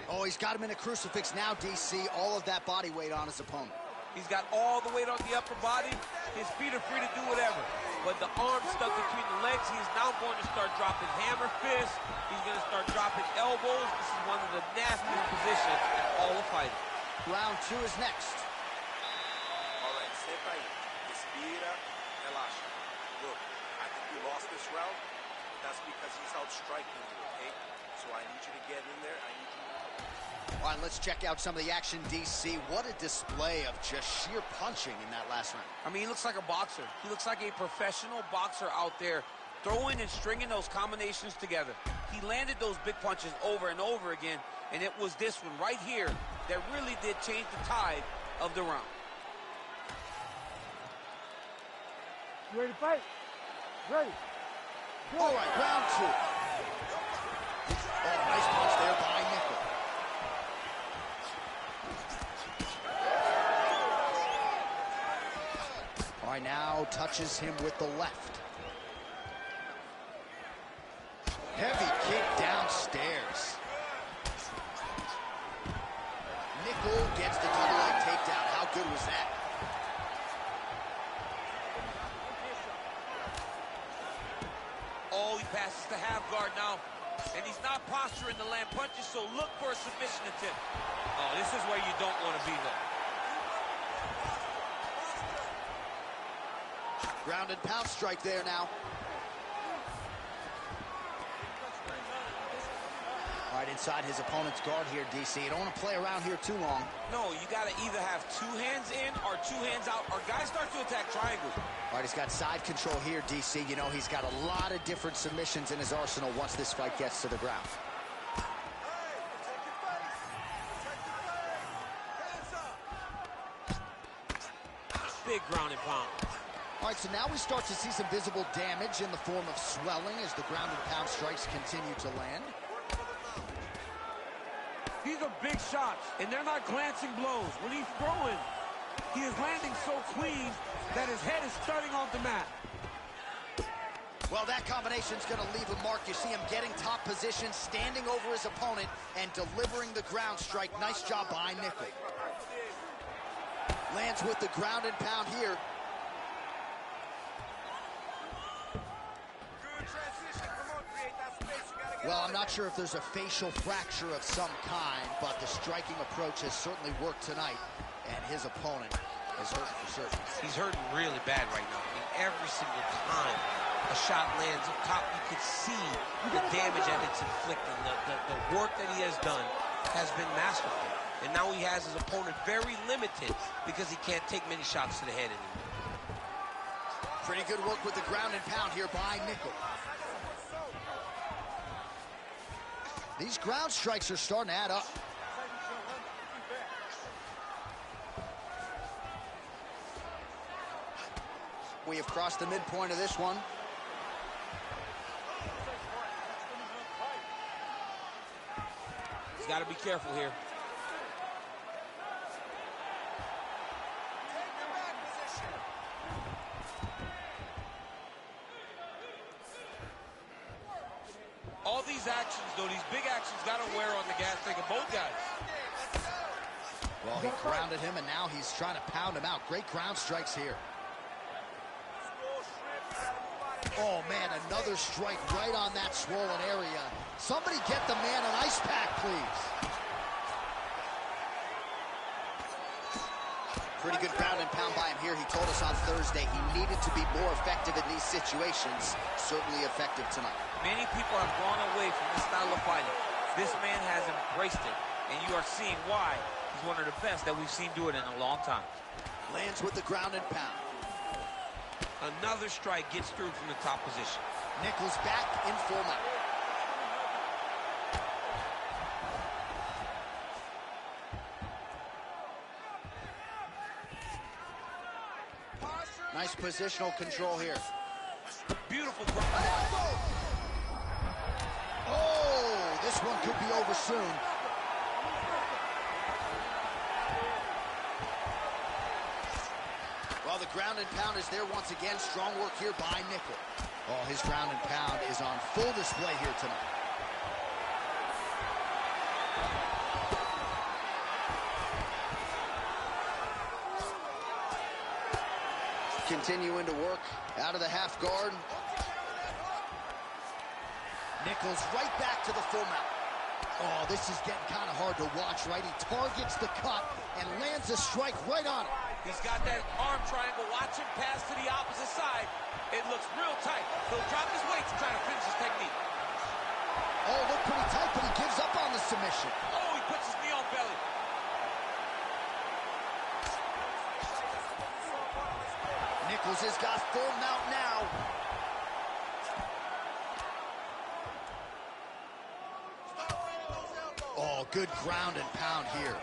Oh, he's got him in a crucifix now, DC. All of that body weight on his opponent. He's got all the weight on the upper body. His feet are free to do whatever. But the arm stuck between the legs, he's now going to start dropping hammer fists. He's going to start dropping elbows. This is one of the nastiest positions in all of fighting. Round 2 is next. All right, senta aí. Respira, relaxa. Look, I think you lost this round. That's because he's outstriking you, okay? So I need you to get in there. I need you to... All right, let's check out some of the action, DC. What a display of just sheer punching in that last round. I mean, he looks like a boxer. He looks like a professional boxer out there, throwing and stringing those combinations together. He landed those big punches over and over again, and it was this one right here that really did change the tide of the round. You ready to fight? Ready. Good. All right, round 2. Oh, nice punch there by Nickel. All right, now touches him with the left. Heavy kick downstairs. Nickel gets the double leg takedown. How good was that? Oh, he passes the half guard now. And he's not posturing to land punches, so look for a submission attempt. Oh, this is where you don't want to be, though. Ground and pound strike there now. All right, inside his opponent's guard here, DC. You don't want to play around here too long. No, you got to either have 2 hands in or 2 hands out, or guys start to attack triangles. All right, he's got side control here, DC. You know, he's got a lot of different submissions in his arsenal once this fight gets to the ground. Big ground and pound. All right, so now we start to see some visible damage in the form of swelling as the ground and pound strikes continue to land. These are big shots, and they're not glancing blows. When he's throwing, he is landing so clean that his head is starting off the mat. Well, that combination's going to leave a mark. You see him getting top position, standing over his opponent, and delivering the ground strike. Nice job by Nickel. Lands with the ground and pound here. Well, I'm not sure if there's a facial fracture of some kind, but the striking approach has certainly worked tonight, and his opponent is hurting for certain. He's hurting really bad right now. I mean, every single time a shot lands up top, you can see the damage that it's inflicting. The work that he has done has been masterful. And now he has his opponent very limited because he can't take many shots to the head anymore. Pretty good work with the ground and pound here by Nickel. These ground strikes are starting to add up. We have crossed the midpoint of this one. He's got to be careful here. All these actions, though, these big actions, got to wear on the gas tank of both guys. Well, he grounded him, and now he's trying to pound him out. Great ground strikes here. Oh, man, another strike right on that swollen area. Somebody get the man an ice pack, please. Pretty good ground and pound by him here. He told us on Thursday he needed to be more effective in these situations. Certainly effective tonight. Many people have gone away from this style of fighting. This man has embraced it, and you are seeing why he's one of the best that we've seen do it in a long time. Lands with the ground and pound. Another strike gets through from the top position. Nickel's back in full mount. Nice positional control here. Beautiful ground. Oh, this one could be over soon. Well, the ground and pound is there once again. Strong work here by Nickel. Oh, his ground and pound is on full display here tonight. continuing to work out of the half guard. Nichols right back to the full mount. Oh, this is getting kind of hard to watch, right? He targets the cut and lands a strike right on it. He's got that arm triangle. Watch him pass to the opposite side. It looks real tight. He'll drop his weight to try to finish his technique. Oh, look pretty tight, but he gives up on the submission. Oh, he puts his knee on belly. Nichols has got full mount now. Oh, good ground and pound here.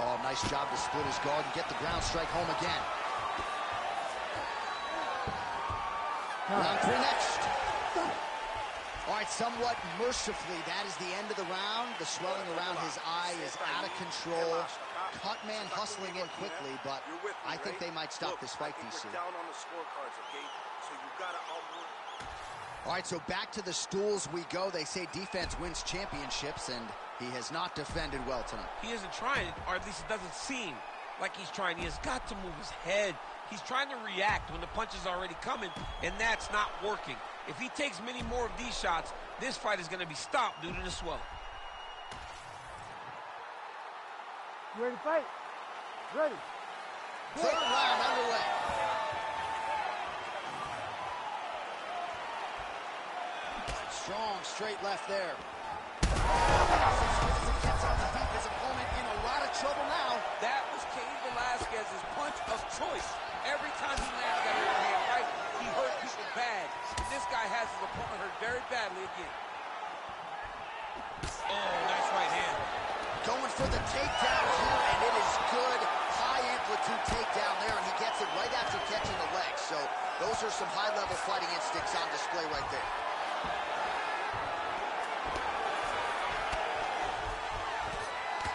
Oh, nice job to split his guard and get the ground strike home again. Round 3 next. All right, somewhat mercifully, that is the end of the round. The swelling around his eye is out of control. Cut man hustling in quickly, but I think they might stop this fight, DC. Down on the scorecards, okay? So you gotta outwork. All right, so back to the stools we go. They say defense wins championships, and he has not defended well tonight. He isn't trying, or at least it doesn't seem like he's trying. He has got to move his head. He's trying to react when the punch is already coming, and that's not working. If he takes many more of these shots, this fight is going to be stopped due to the swelling. You ready to fight? Ready. Third round underway. Strong straight left there. Gets on the feet. His opponent in a lot of trouble now. That was Cain Velasquez's punch of choice. Every time he landed that overhand right, he hurt people bad. And this guy has his opponent hurt very badly again. Oh, nice right hand. Going for the takedown here, and it is good. High amplitude takedown there, and he gets it right after catching the leg. So those are some high-level fighting instincts on display right there.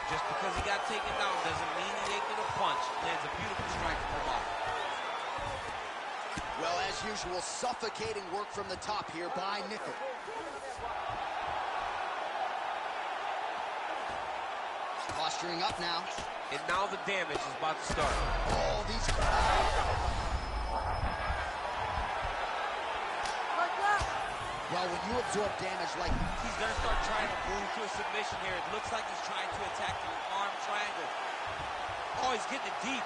Just because he got taken down doesn't mean he ain't gonna punch. Lands a beautiful strike from the bottom. Well, as usual, suffocating work from the top here by Nichols. Posturing up now. And now the damage is about to start. Oh, these... Well, when you absorb damage like... He's going to start trying to move to a submission here. It looks like he's trying to attack the arm triangle. Oh, he's getting it deep.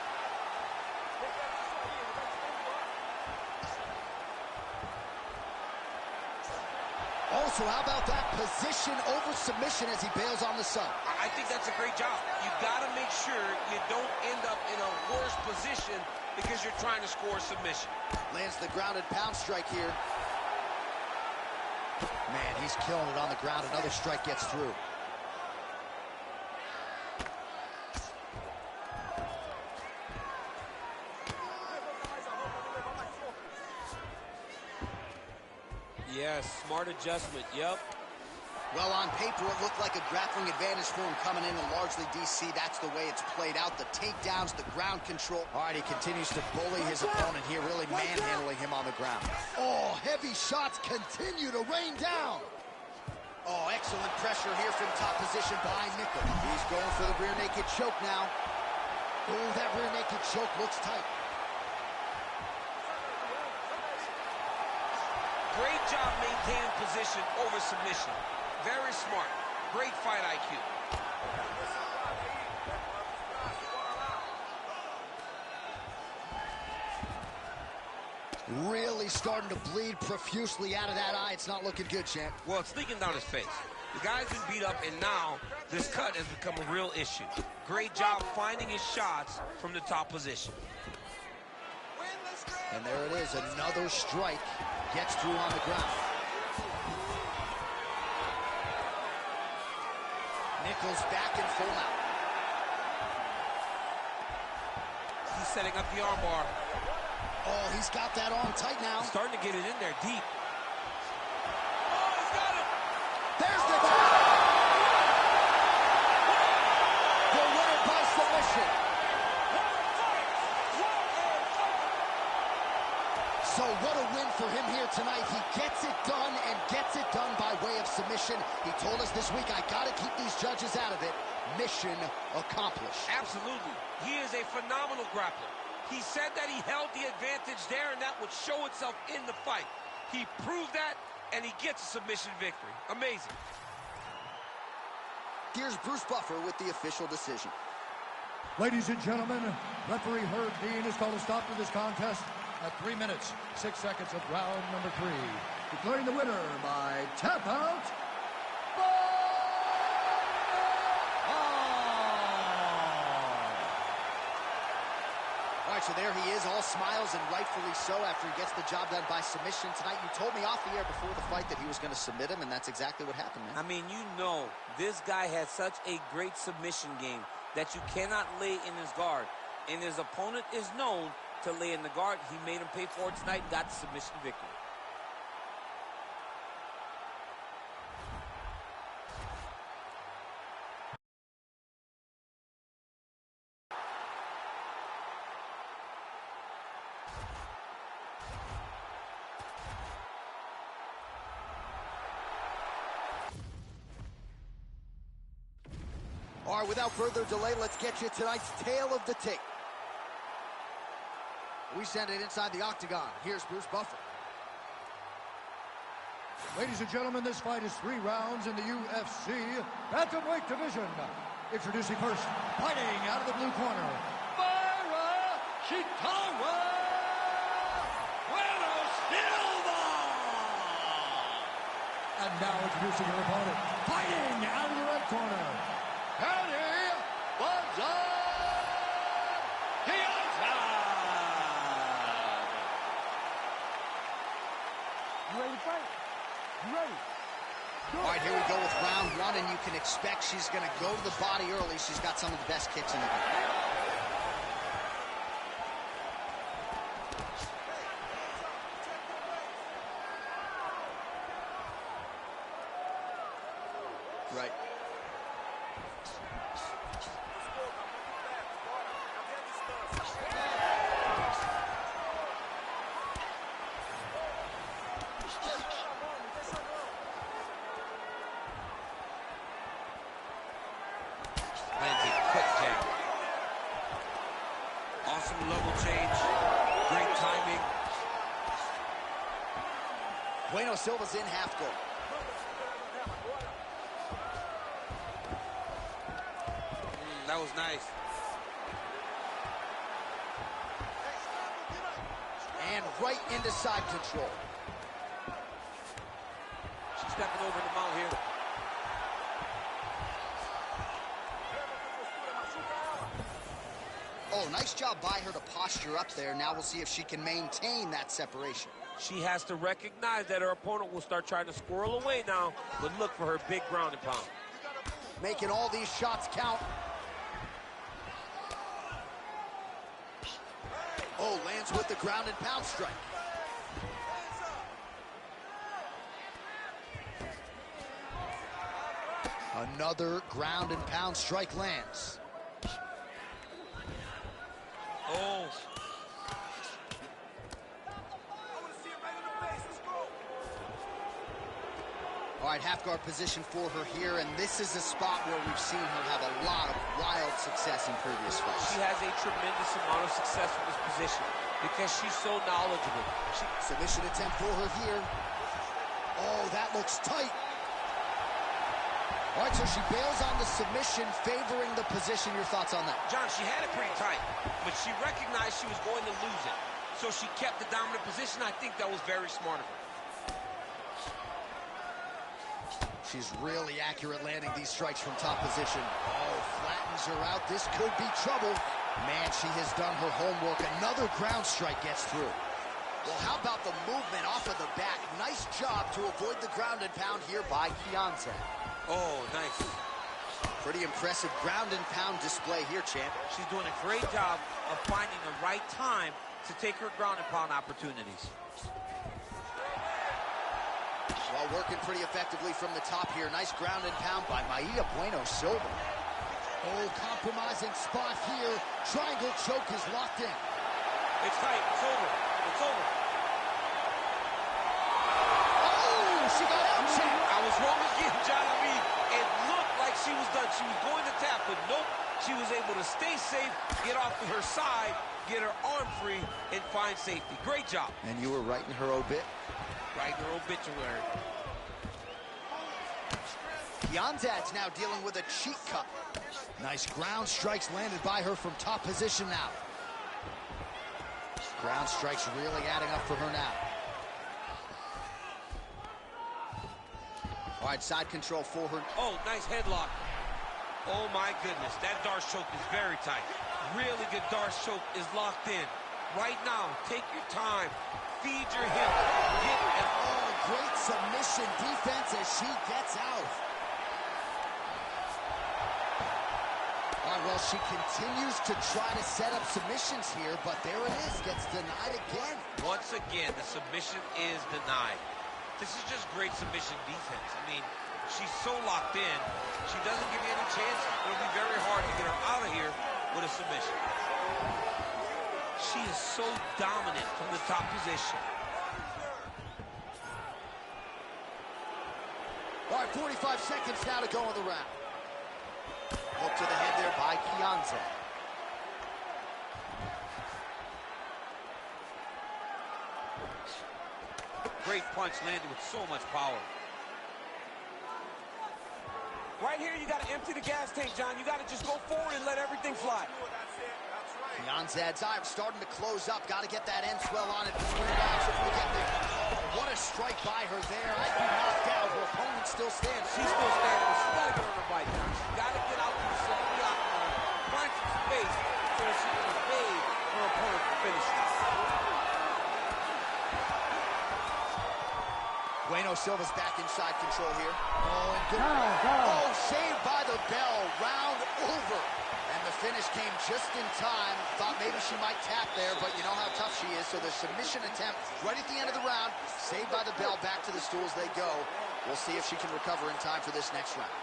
Also, how about that position over submission as he bails on the sub? I think that's a great job. You got to make sure you don't end up in a worse position because you're trying to score a submission. Lands the grounded pound strike here. Man, he's killing it on the ground. Another strike gets through. Yes, smart adjustment, yep. Well, on paper, it looked like a grappling advantage for him coming in, and largely, DC, that's the way it's played out. The takedowns, the ground control. All right, he continues to bully his opponent here, really manhandling him on the ground. Oh, heavy shots continue to rain down. Oh, excellent pressure here from top position by Nichols. He's going for the rear naked choke now. Oh, that rear naked choke looks tight. Great job maintaining position over submission. Very smart. Great fight IQ. Really starting to bleed profusely out of that eye. It's not looking good, champ. Well, it's leaking down his face. The guy's been beat up, and now this cut has become a real issue. Great job finding his shots from the top position. And there it is, another strike gets through on the ground. Nichols back in full mount. He's setting up the armbar. Oh, he's got that arm tight now. He's starting to get it in there deep. Oh, he's got it! There's the tap! The winner by submission. So what a win for him here tonight. He gets it done and gets it done by way of submission. He told us this week, I got to keep these judges out of it. mission accomplished. Absolutely. He is a phenomenal grappler. He said that he held the advantage there, and that would show itself in the fight. He proved that, and he gets a submission victory. Amazing. Here's Bruce Buffer with the official decision. Ladies and gentlemen, referee Herb Dean has called a stop to this contest at 3 minutes, 6 seconds of round number 3. Declaring the winner by tap out. All right, so there he is, all smiles, and rightfully so after he gets the job done by submission tonight. You told me off the air before the fight that he was going to submit him, and that's exactly what happened, man. I mean, you know, this guy has such a great submission game that you cannot lay in his guard. And his opponent is known to lay in the guard. He made him pay for it tonight, got the submission victory. All right, without further delay, let's get you tonight's tale of the tape. We send it inside the octagon. Here's Bruce Buffer. Ladies and gentlemen, this fight is 3 rounds in the UFC bantamweight division. Introducing first, fighting out of the blue corner, Myra Shitara Silva. And now introducing her opponent, fighting out of the red corner, Eddie Bazan. You ready to fight? You ready? All right, here we go with round 1, and you can expect she's going to go to the body early. She's got some of the best kicks in the game. Right. Lands a quick jab. Awesome level change. Great timing. Bueno Silva's in half guard. That was nice. And right into side control. She's stepping over the mount here. Oh, nice job by her to posture up there. Now we'll see if she can maintain that separation. She has to recognize that her opponent will start trying to squirrel away now, but look for her big ground and pound. Making all these shots count. Oh, lands with the ground and pound strike. Another ground and pound strike lands. Oh. All right, half guard position for her here, and this is a spot where we've seen her have a lot of wild success in previous fights. She has a tremendous amount of success in this position because she's so knowledgeable. Submission attempt for her here. Oh, that looks tight. All right, so she bails on the submission, favoring the position. Your thoughts on that? John, she had it pretty tight, but she recognized she was going to lose it. So she kept the dominant position. I think that was very smart of her. She's really accurate landing these strikes from top position. Oh, flattens her out. This could be trouble. Man, she has done her homework. Another ground strike gets through. Well, how about the movement off of the back? Nice job to avoid the ground and pound here by Kianza. Oh, nice. Pretty impressive ground and pound display here, champ. She's doing a great job of finding the right time to take her ground and pound opportunities. While working pretty effectively from the top here. Nice ground and pound by Maia Bueno Silva. Oh, compromising spot here. Triangle choke is locked in. It's tight. It's over. It's over. Oh, she got out, champ. I was wrong again, John. I mean, it looked like she was done. She was going to tap, but nope. She was able to stay safe, get off to her side, get her arm free, and find safety. Great job. And you were right in her obit. Right in her obituary. Kianzad's now dealing with a cheek cut. Nice ground strikes landed by her from top position now. Ground strikes really adding up for her now. All right, side control for her. Oh, nice headlock. Oh, my goodness. That Darce choke is very tight. Really good Darce choke is locked in. Right now, take your time. Feed your hip. Get an Great submission defense as she gets out. All right, well, she continues to try to set up submissions here, but there it is, gets denied again. Once again, the submission is denied. This is just great submission defense. I mean, she's so locked in, she doesn't give you any chance. It'll be very hard to get her out of here with a submission. She is so dominant from the top position. All right, 45 seconds now to go in the round. Hook to the head there by Kianzad. Great punch landed with so much power. Right here, you got to empty the gas tank, John. You got to just go forward and let everything fly. Kianzad's eye starting to close up. Got to get that end swell on it. 3 rounds if we get there. Oh, what a strike by her there. I'd be knocked out. Her opponent still stands. She's still standing, but she's got to get on her bike now. She's got to get out to the center of the octagon, find some space so that she can evade her opponent to finish this. Bueno Silva's back inside control here. Oh, and good. Oh, saved by the bell. Round over. And the finish came just in time. Thought maybe she might tap there, but you know how tough she is. So the submission attempt right at the end of the round. Saved by the bell. Back to the stools they go. We'll see if she can recover in time for this next round.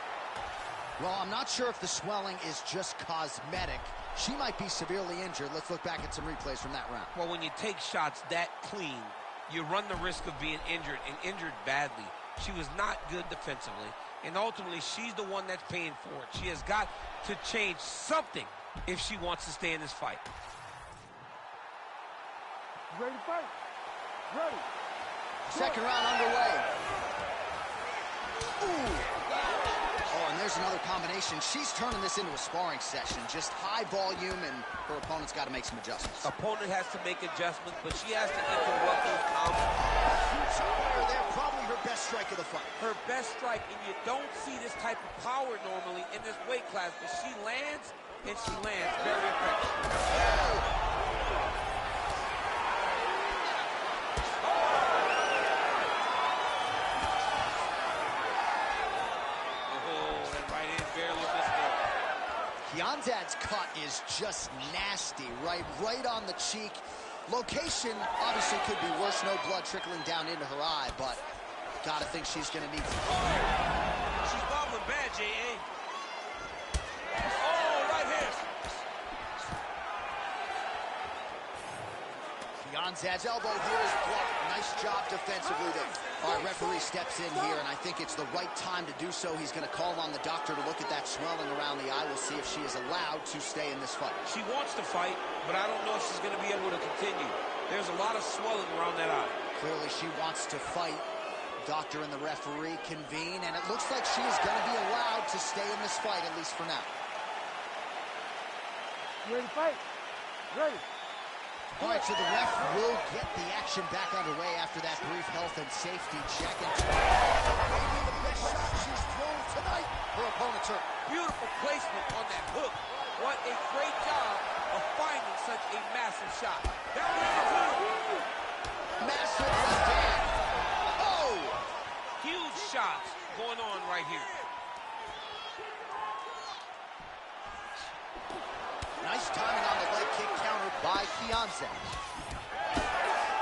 Well, I'm not sure if the swelling is just cosmetic. She might be severely injured. Let's look back at some replays from that round. Well, when you take shots that clean, you run the risk of being injured, and injured badly. She was not good defensively, and ultimately, she's the one that's paying for it. She has got to change something if she wants to stay in this fight. Ready to fight? Ready. Second round underway. Ooh. Oh, and there's another combination. She's turning this into a sparring session. Just high volume, and her opponent's got to make some adjustments. Opponent has to make adjustments, but she has to interrupt those combos. Huge fire there, probably her best strike of the fight. Her best strike, and you don't see this type of power normally in this weight class, but she lands, and she lands very effective. Kianzad's cut is just nasty, right on the cheek. Location obviously could be worse, no blood trickling down into her eye, but gotta think she's gonna need to... She's wobbling bad, J.A. Oh, right hand. Kianzad's elbow here is blocked. Nice job defensively there. All right, referee steps in here, and I think it's the right time to do so. He's going to call on the doctor to look at that swelling around the eye. We'll see if she is allowed to stay in this fight. She wants to fight, but I don't know if she's going to be able to continue. There's a lot of swelling around that eye. Clearly, she wants to fight. Doctor and the referee convene, and it looks like she is going to be allowed to stay in this fight, at least for now. You ready to fight? Ready. All right, so the ref will get the action back underway after that brief health and safety check. And maybe the best shot she's thrown tonight. Her opponent's hurt. Beautiful placement on that hook. What a great job of finding such a massive shot. That was two. Massive left hand. Oh! Huge shots going on right here. Nice timing on the leg kick counter by Kianzad.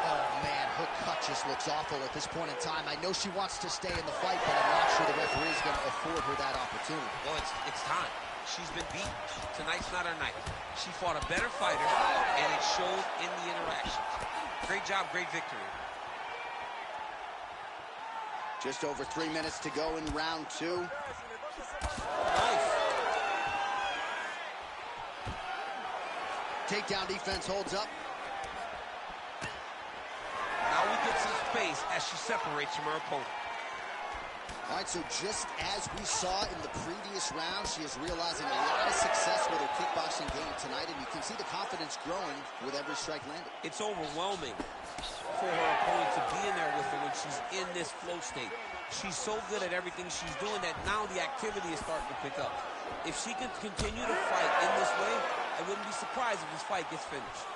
Oh, man, hook cut just looks awful at this point in time. I know she wants to stay in the fight, but I'm not sure the referee is going to afford her that opportunity. Well, it's time. She's been beaten. Tonight's not her night. She fought a better fighter, and it showed in the interactions. Great job, great victory. Just over 3 minutes to go in round two. Nice. Takedown defense holds up. Now we get some space as she separates from her opponent. All right, so just as we saw in the previous round, she is realizing a lot of success with her kickboxing game tonight, and you can see the confidence growing with every strike landed. It's overwhelming for her opponent to be in there with her when she's in this flow state. She's so good at everything she's doing that now the activity is starting to pick up. If she can continue to fight in this way, I wouldn't be surprised if this fight gets finished.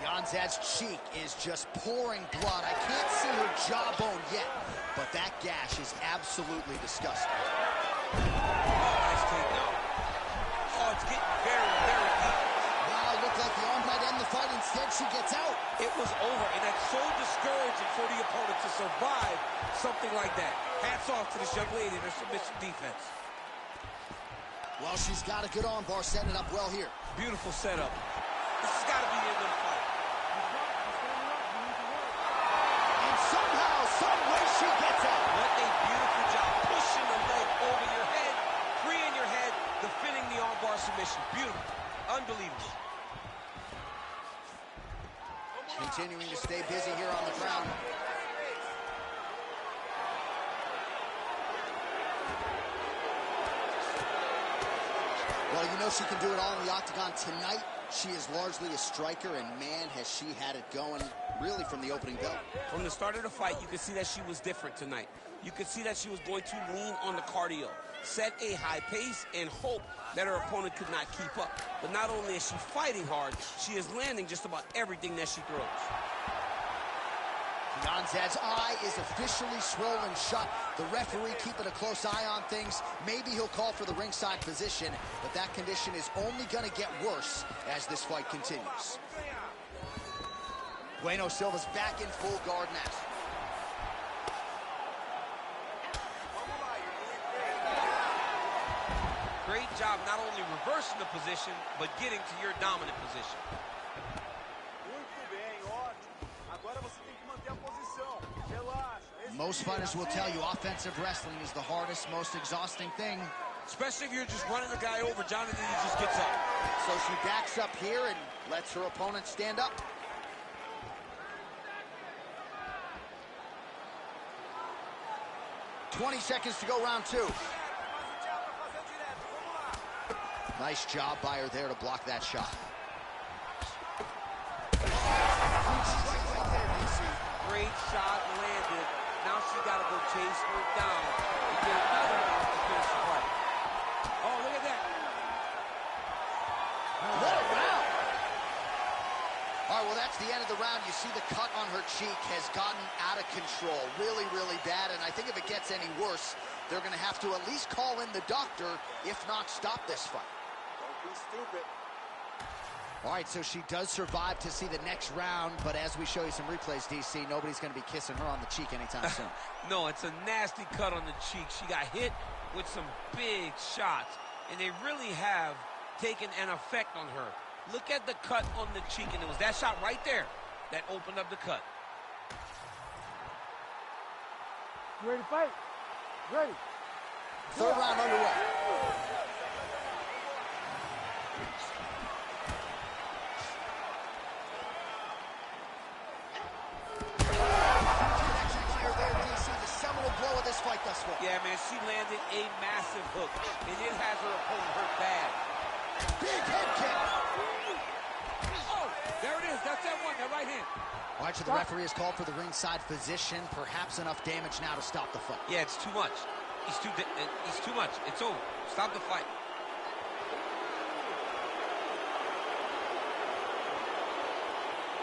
Kianzad's cheek is just pouring blood. I can't see her jawbone yet, but that gash is absolutely disgusting. Nice takedown. Oh, it's getting very, very deep. Wow, it looked like the arm might end the fight. Instead, she gets out. It was over, and that's so discouraging for the opponent to survive something like that. Hats off to this young lady and her submission defense. Well, she's got a good arm bar, setting it up well here. Beautiful setup. This has got to be the end of the fight. And somehow, some way, she gets out. What a beautiful job. Pushing the leg over your head, freeing your head, defending the armbar submission. Beautiful. Unbelievable. Continuing to stay busy here on the ground. Well, you know she can do it all in the octagon. Tonight, she is largely a striker, and man, has she had it going really from the opening bell. From the start of the fight, you could see that she was different tonight. You could see that she was going to lean on the cardio, set a high pace, and hope that her opponent could not keep up. But not only is she fighting hard, she is landing just about everything that she throws. Kianzad's eye is officially swollen shut. The referee keeping a close eye on things. Maybe he'll call for the ringside position, but that condition is only going to get worse as this fight continues. Bueno Silva's back in full guard now. Great job not only reversing the position, but getting to your dominant position. Most fighters will tell you offensive wrestling is the hardest, most exhausting thing. Especially if you're just running the guy over. Jonathan, he just gets up. So she backs up here and lets her opponent stand up. "20 seconds to go, round two." Nice job by her there to block that shot. Great shot landed. Now she got to go chase her down and get another round to finish the fight. Oh, look at that. What a round. All right, well, that's the end of the round. You see the cut on her cheek has gotten out of control. Really, really bad. And I think if it gets any worse, they're going to have to at least call in the doctor, if not stop this fight. Don't be stupid. All right, so she does survive to see the next round, but as we show you some replays, DC, nobody's going to be kissing her on the cheek anytime soon. No, it's a nasty cut on the cheek. She got hit with some big shots, and they really have taken an effect on her. Look at the cut on the cheek, and it was that shot right there that opened up the cut. You ready to fight? Ready. Third round underway. Blow of this fight thus far. Yeah, man, she landed a massive hook, and it has her opponent hurt bad. Big head kick. Oh, there it is. That's that one, that right hand. All right, so the referee has called for the ringside physician. Perhaps enough damage now to stop the fight. Yeah, it's too much. He's too much. It's over. Stop the fight.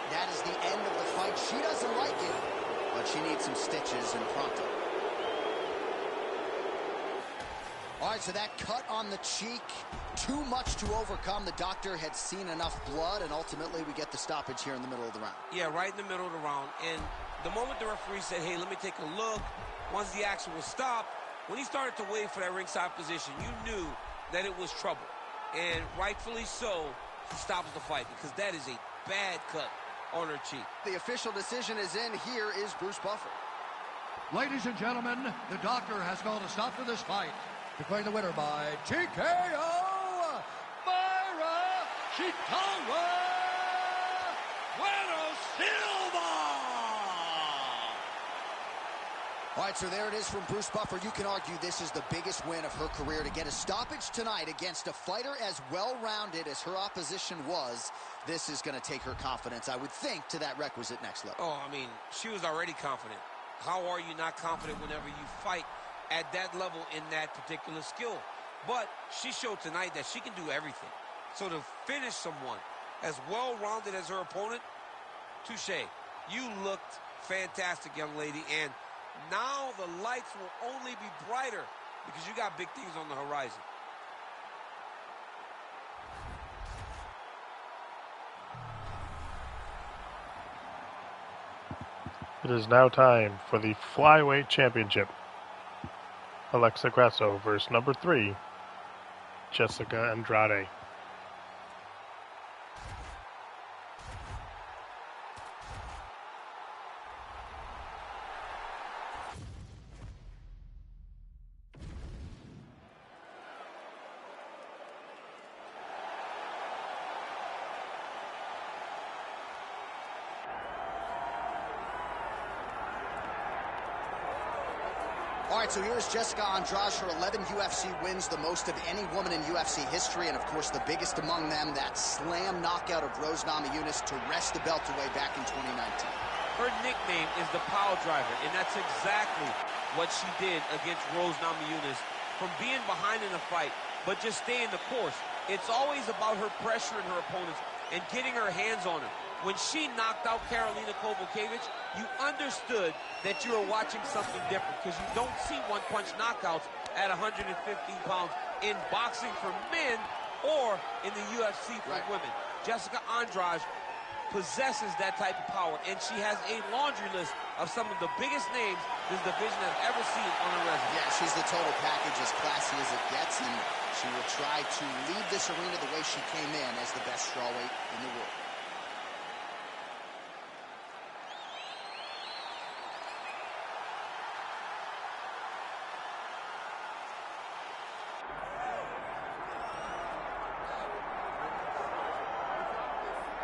That is the end of the fight. She doesn't like it, but she needs some stitches and pronto. All right, so that cut on the cheek, too much to overcome. The doctor had seen enough blood, and ultimately we get the stoppage here in the middle of the round. Yeah, right in the middle of the round. And the moment the referee said, hey, let me take a look, once the action was stopped, when he started to wait for that ringside position, you knew that it was trouble. And rightfully so, he stops the fight because that is a bad cut on her cheek. The official decision is in. Here is Bruce Buffer. Ladies and gentlemen, the doctor has called a stop to this fight. Declaring the winner by TKO, Myra Chikara Silva. All right, so there it is from Bruce Buffer. You can argue this is the biggest win of her career to get a stoppage tonight against a fighter as well-rounded as her opposition was. This is going to take her confidence, I would think, to that requisite next level. Oh, I mean, she was already confident. How are you not confident whenever you fight at that level in that particular skill? But she showed tonight that she can do everything. So to finish someone as well-rounded as her opponent, touche. You looked fantastic, young lady, and now the lights will only be brighter because you got big things on the horizon. It is now time for the Flyweight Championship. Alexa Grasso versus number 3, Jessica Andrade. All right, so here's Jessica Andrade. Her 11 UFC wins, the most of any woman in UFC history, and of course the biggest among them, that slam knockout of Rose Namajunas to wrest the belt away back in 2019. Her nickname is the Power Driver, and that's exactly what she did against Rose Namajunas. From being behind in a fight, but just staying the course. It's always about her pressuring her opponents and getting her hands on them. When she knocked out Karolina Kowalkiewicz, you understood that you were watching something different because you don't see one-punch knockouts at 115 pounds in boxing for men or in the UFC for women. Jessica Andrade possesses that type of power, and she has a laundry list of some of the biggest names this division has ever seen on her resume. Yeah, she's the total package, as classy as it gets, and she will try to leave this arena the way she came in, as the best strawweight in the world.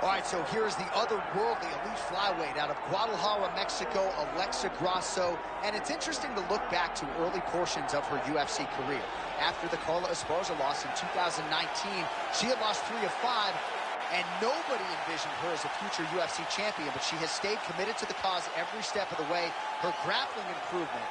All right, so here's the otherworldly elite flyweight out of Guadalajara, Mexico, Alexa Grasso. And it's interesting to look back to early portions of her UFC career. After the Carla Esparza loss in 2019, she had lost 3 of 5, and nobody envisioned her as a future UFC champion, but she has stayed committed to the cause every step of the way. Her grappling improvement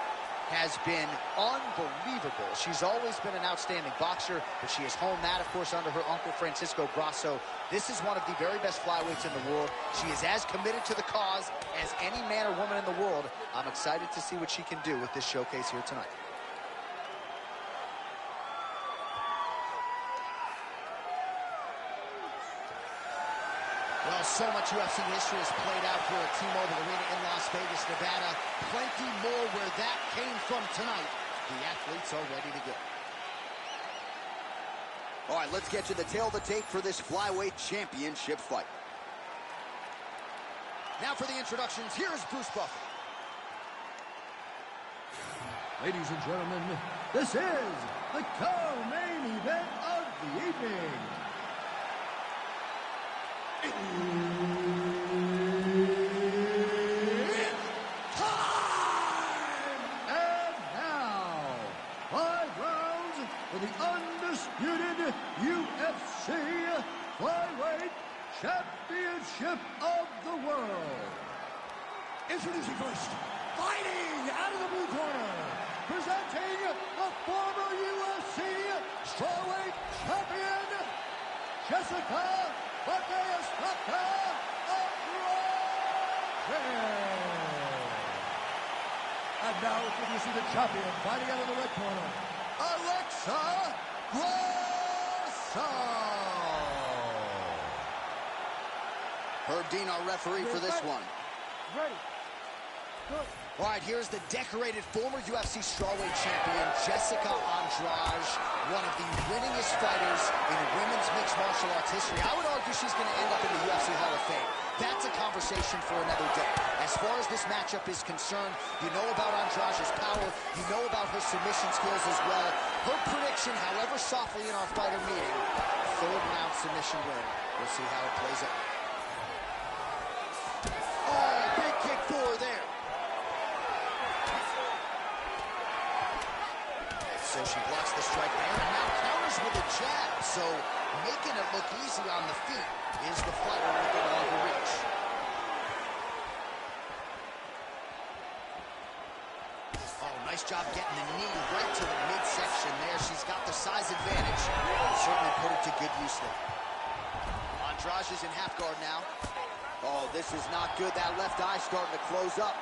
has been unbelievable. She's always been an outstanding boxer, but she has honed that, of course, under her uncle Francisco Grasso. This is one of the very best flyweights in the world. She is as committed to the cause as any man or woman in the world. I'm excited to see what she can do with this showcase here tonight. Well, so much UFC history has played out here at T-Mobile Arena in Las Vegas, Nevada. Plenty more where that came from tonight. The athletes are ready to go. All right, let's get you the tail of the tape for this flyweight championship fight. Now for the introductions, here's Bruce Buffer. Ladies and gentlemen, this is the co-main event of the evening. It's time! And now, 5 rounds for the undisputed UFC Flyweight Championship of the world. Introducing first, fighting out of the blue corner, presenting the former UFC Strawweight Champion, Jessica Andrade. And now introducing the champion, fighting out of the red corner, Alexa Grasso. Herb Dean, our referee for this one. Ready. Good. All right, here's the decorated former UFC strawweight champion, Jessica Andrade, one of the winningest fighters in women's mixed martial arts history. I would argue she's going to end up in the UFC Hall of Fame. That's a conversation for another day. As far as this matchup is concerned, you know about Andrade's power, you know about her submission skills as well. Her prediction, however softly in our fighter meeting, third round submission win. We'll see how it plays out. Oh, big kick for her there. So she blocks the strike there and now counters with a jab. So making it look easy on the feet is the fighter with the longer reach. Oh, nice job getting the knee right to the midsection there. She's got the size advantage. Certainly put it to good use there. Andrade is in half guard now. Oh, this is not good. That left eye starting to close up.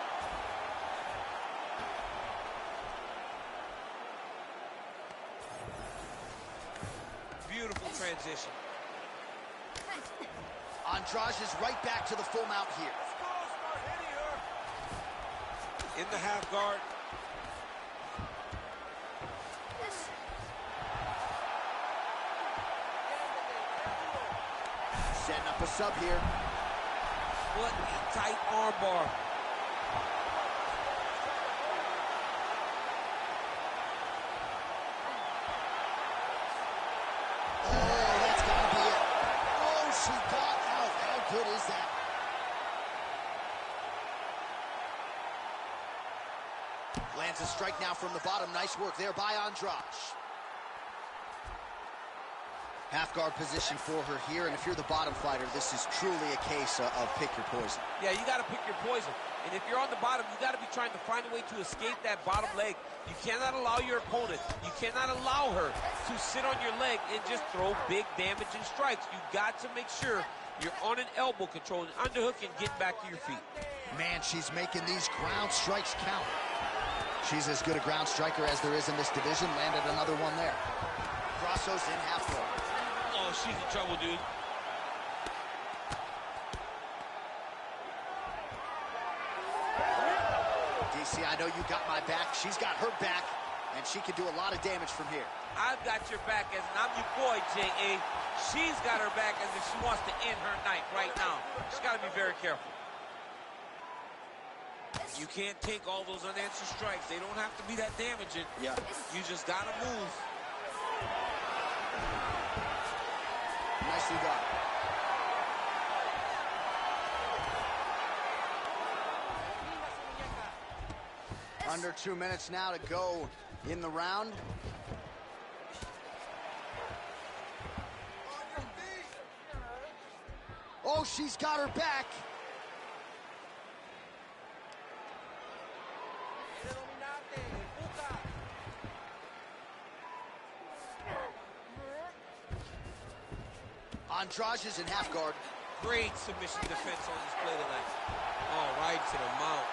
Beautiful transition. Andrade is right back to the full mount here. In the half guard. Setting up a sub here. What a tight arm bar. Oh, that's gotta be it. Oh, she got out. How good is that? Lands a strike now from the bottom. Nice work there by Andrade. Half guard position for her here, and if you're the bottom fighter, this is truly a case of pick your poison. Yeah, you got to pick your poison. And if you're on the bottom, you got to be trying to find a way to escape that bottom leg. You cannot allow your opponent, you cannot allow her to sit on your leg and just throw big damaging strikes. You got to make sure you're on an elbow control, an underhook, and getting back to your feet. Man, she's making these ground strikes count. She's as good a ground striker as there is in this division. Landed another one there. Grasso's in half guard. Oh, she's in trouble, dude. DC, I know you got my back. She's got her back, and she can do a lot of damage from here. I've got your back as I'm your boy, J.A. She's got her back as if she wants to end her night right now. She's got to be very careful. You can't take all those unanswered strikes. They don't have to be that damaging. Yeah. You just got to move. Nicely done. Under 2 minutes now to go in the round. Oh, she's got her back. Andrade is in half guard. Great submission defense on display tonight. Oh, right to the mount.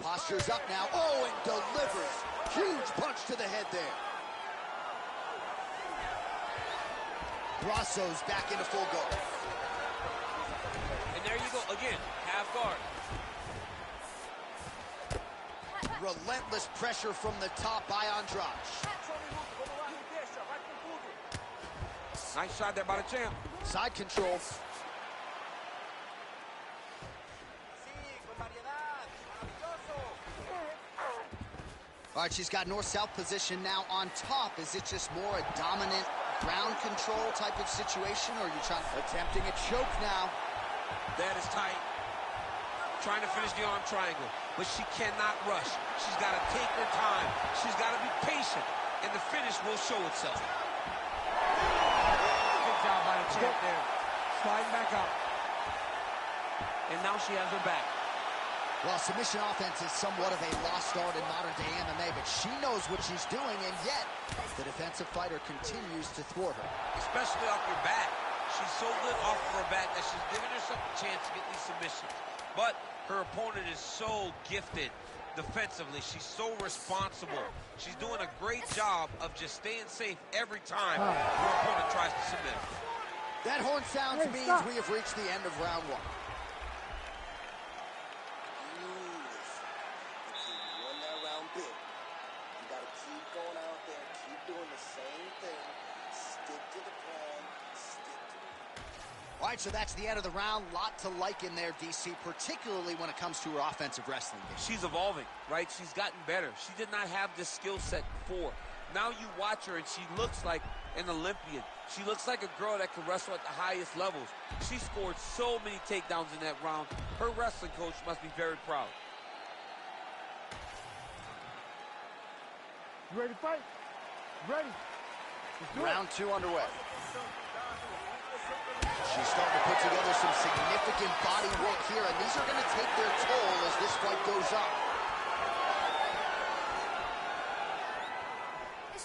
Posture's up now. Oh, and delivers. Huge punch to the head there. Grasso's back into full guard. And there you go. Again, half guard. Relentless pressure from the top by Andrade. Nice shot there by the champ. Side control. All right, she's got north-south position now on top. Is it just more a dominant ground control type of situation, or are you attempting a choke now? That is tight. Trying to finish the arm triangle, but she cannot rush. She's got to take her time. She's got to be patient, and the finish will show itself. Good job by the champ there. Sliding back out. And now she has her back. Well, submission offense is somewhat of a lost art in modern-day MMA, but she knows what she's doing, and yet the defensive fighter continues to thwart her. Especially off your back. She's so good off of her back that she's giving herself a chance to get these submissions. But her opponent is so gifted defensively. She's so responsible. She's doing a great job of just staying safe every time her opponent tries to submit her. That horn sounds means we have reached the end of round one. All right, so that's the end of the round. Lot to like in there, DC, particularly when it comes to her offensive wrestling game. She's evolving, right? She's gotten better. She did not have this skill set before. Now you watch her, and she looks like an Olympian. She looks like a girl that can wrestle at the highest levels. She scored so many takedowns in that round. Her wrestling coach must be very proud. You ready to fight? Ready. Round 2 underway. She's starting to put together some significant body work here, and these are going to take their toll as this fight goes on.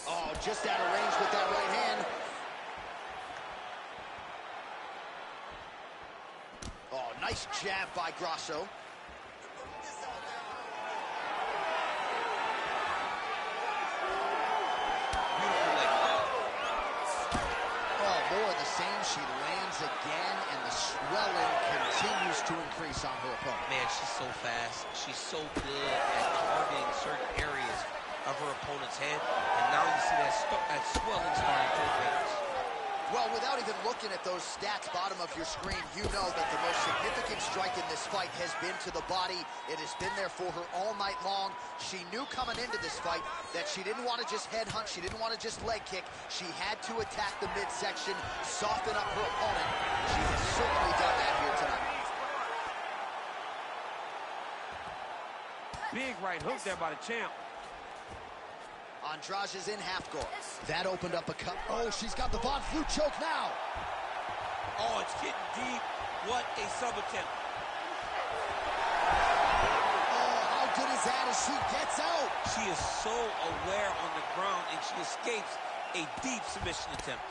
Oh, just out of range with that right hand. Oh, nice jab by Grasso. More of the same. She lands again, and the swelling continues to increase on her opponent. Man, she's so fast. She's so good at targeting certain areas of her opponent's head. And now you see that swelling starting to advance. Well, without even looking at those stats bottom of your screen, you know that the most significant strike in this fight has been to the body. It has been there for her all night long. She knew coming into this fight that she didn't want to just headhunt. She didn't want to just leg kick. She had to attack the midsection, soften up her opponent. She has certainly done that here tonight. Big right hook there by the champ. Andrade is in half guard. That opened up a cut. Oh, she's got the Von Flue choke now. Oh, it's getting deep. What a sub attempt. Oh, how good is that as she gets out? She is so aware on the ground, and she escapes a deep submission attempt.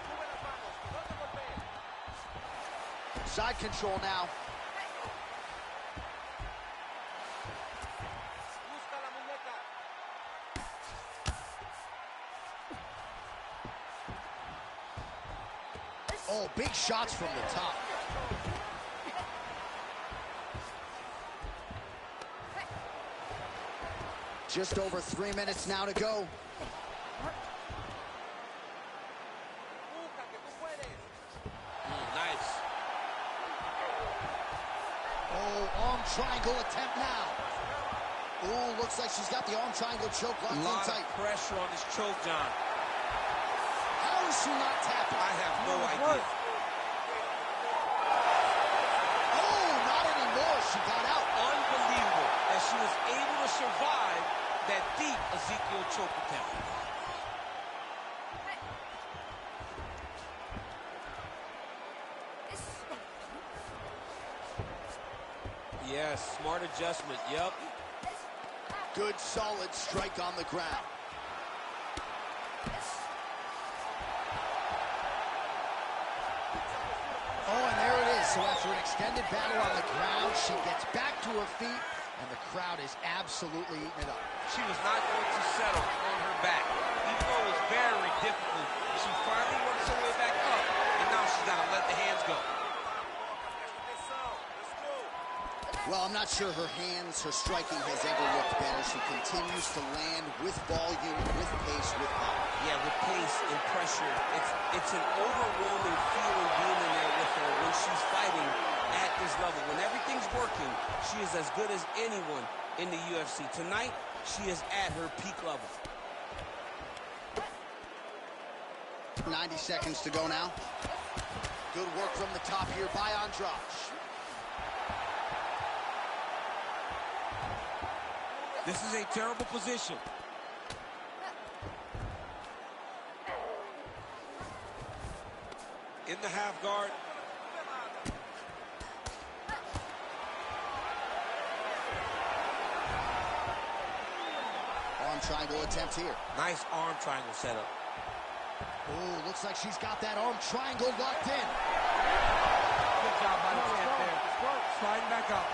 Side control now. Oh, big shots from the top. Just over 3 minutes now to go. Nice. Oh, arm triangle attempt now. Oh, looks like she's got the arm triangle choke locked in A lot tight. of pressure on this choke, John. How is she not tapping? I have no idea. Oh, not anymore. She got out. Unbelievable that she was able to survive that deep Ezekiel choke attempt. Yes, smart adjustment. Yep. Good, solid strike on the ground. Oh, and there it is. So after an extended battle on the ground, she gets back to her feet, and the crowd is absolutely eating it up. She was not going to settle on her back. Even though it was very difficult, she finally works her way back up, and now she's got to let the hands go. Well, I'm not sure her hands, her striking has ever looked better. She continues to land with volume, with pace, with power. Yeah, with pace and pressure. It's an overwhelming feeling being in there with her when she's fighting at this level. When everything's working, she is as good as anyone in the UFC. Tonight, she is at her peak level. 90 seconds to go now. Good work from the top here by Andrade. This is a terrible position. In the half guard. Arm triangle attempt here. Nice arm triangle setup. Oh, looks like she's got that arm triangle locked in. Good job by the champ there. Sliding back up.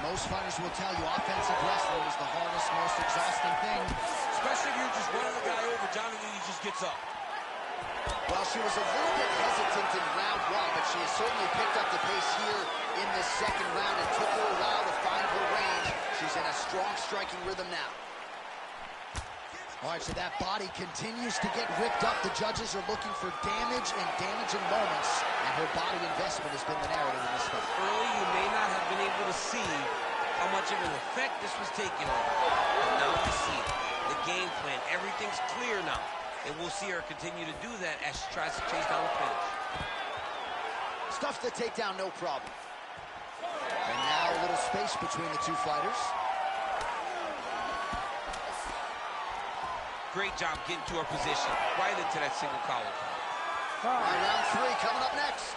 Most fighters will tell you offensive wrestling is the hardest, most exhausting thing. Especially if you're just running the guy over, John, and then he just gets up. Well, she was a little bit hesitant in round one, but she has certainly picked up the pace here in this second round. It took her a while to find her range. She's in a strong striking rhythm now. All right, so that body continues to get ripped up. The judges are looking for damage and damaging moments, and her body investment has been the narrative in this fight. Early, you may not have been able to see how much of an effect this was taking on her. But now you see it. The game plan, everything's clear now. And we'll see her continue to do that as she tries to chase down the finish. Stuffs the takedown, no problem. And now a little space between the two fighters. Great job getting to her position, right into that single collar. All right, round 3 coming up next.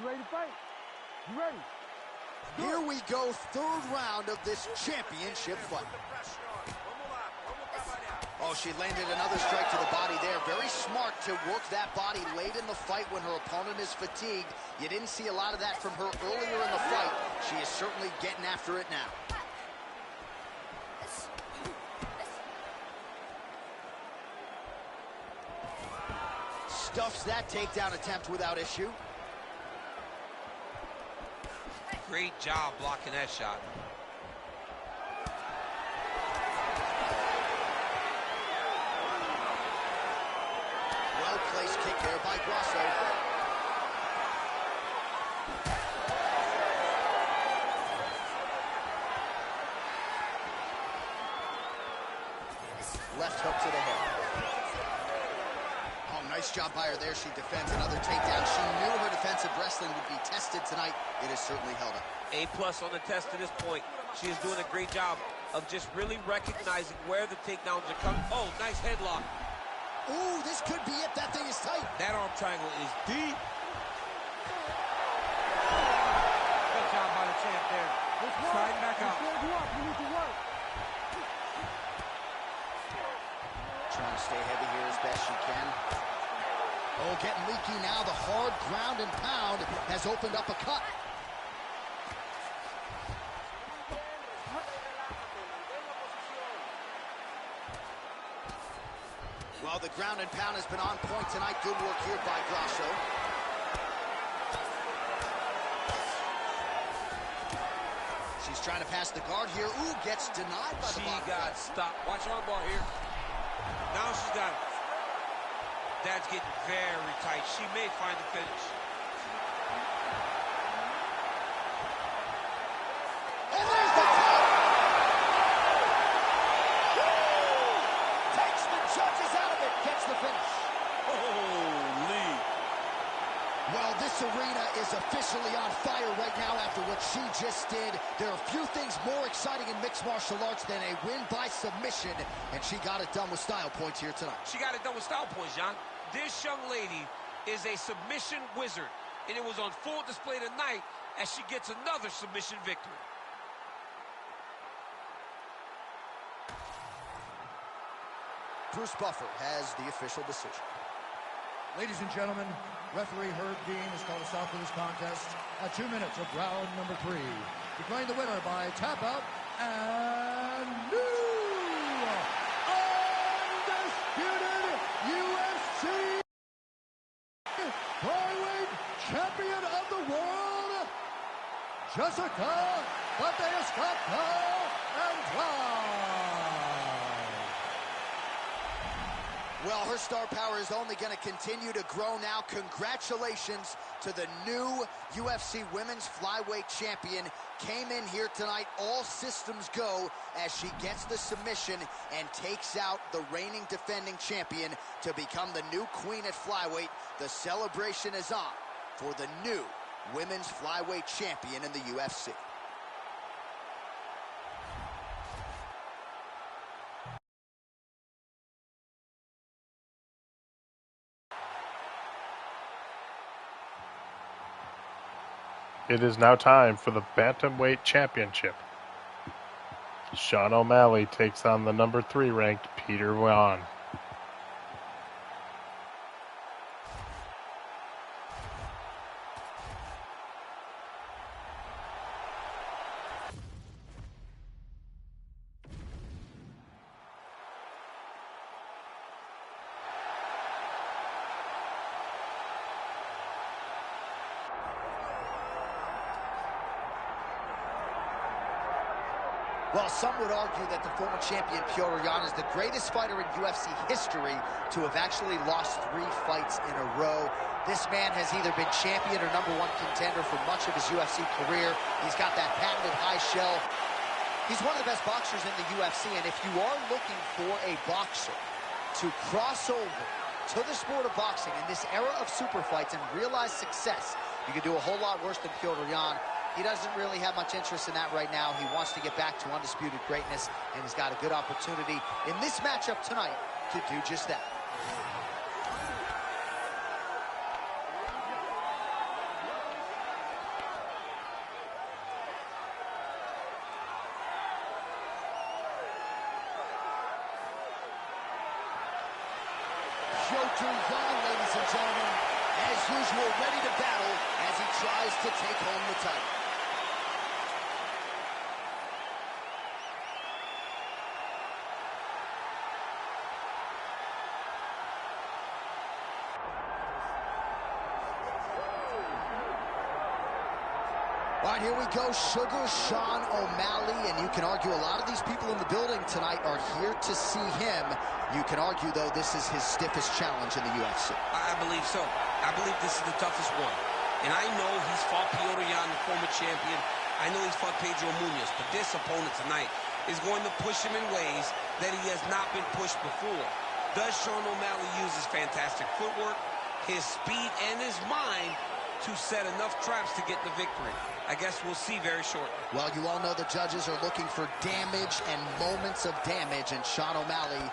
You ready to fight? You ready? Here we go, 3rd round of this championship fight. Oh, she landed another strike to the body there. Very smart to work that body late in the fight when her opponent is fatigued. You didn't see a lot of that from her earlier in the fight. She is certainly getting after it now. Stuffs that takedown attempt without issue. Great job blocking that shot. Well-placed kick there by Grasso. Left hook to the head. Oh, nice job by her there. She defends another takedown. She knew her defensive wrestling would be tested tonight. It has certainly held up. A+ on the test to this point. She is doing a great job of just really recognizing where the takedowns are coming. Oh, nice headlock. Ooh, this could be it. That thing is tight. That arm triangle is deep. Good job by the champ there. Slide back up. You need to work. Trying to stay heavy here as best she can. Oh, getting leaky now. The hard ground and pound has opened up a cut. Well, the ground and pound has been on point tonight. Good work here by Grasso. She's trying to pass the guard here. Ooh, gets denied by the bottom. She got stopped. Watch armbar here. Now she's got it. That's getting very tight. She may find the finish. And there's the tap! Takes the judges out of it. Gets the finish. Holy. Well, this arena is officially on fire right now after what she just did. There are few things more exciting in mixed martial arts than a win by submission, and she got it done with style points here tonight. She got it done with style points, John. This young lady is a submission wizard, and it was on full display tonight as she gets another submission victory. Bruce Buffer has the official decision. Ladies and gentlemen, referee Herb Dean has called a stop to this contest at 2 minutes of round number 3. Declaring the winner by tap out and new undisputed UFC flyweight champion of the world, Jessica Andrade. Well, her star power is only going to continue to grow now. Congratulations to the new UFC Women's Flyweight Champion. Came in here tonight, all systems go, as she gets the submission and takes out the reigning defending champion to become the new queen at flyweight. The celebration is on for the new Women's Flyweight Champion in the UFC. It is now time for the Bantamweight Championship. Sean O'Malley takes on the number 3 ranked Peter Yan. Well, some would argue that the former champion Petr Yan is the greatest fighter in UFC history to have actually lost 3 fights in a row. This man has either been champion or number 1 contender for much of his UFC career. He's got that patented high shell. He's one of the best boxers in the UFC, and if you are looking for a boxer to cross over to the sport of boxing in this era of super fights and realize success, you can do a whole lot worse than Petr Yan. He doesn't really have much interest in that right now. He wants to get back to undisputed greatness, and he's got a good opportunity in this matchup tonight to do just that. Petr Yan, ladies and gentlemen, as usual, ready to battle as he tries to take home the title. All right, here we go. Sugar Sean O'Malley, and you can argue a lot of these people in the building tonight are here to see him. You can argue, though, this is his stiffest challenge in the UFC. I believe so. I believe this is the toughest one. And I know he's fought Petr Yan, the former champion. I know he's fought Pedro Munoz, but this opponent tonight is going to push him in ways that he has not been pushed before. Does Sean O'Malley use his fantastic footwork, his speed, and his mind to set enough traps to get the victory? I guess we'll see very shortly. Well, you all know the judges are looking for damage and moments of damage, and Sean O'Malley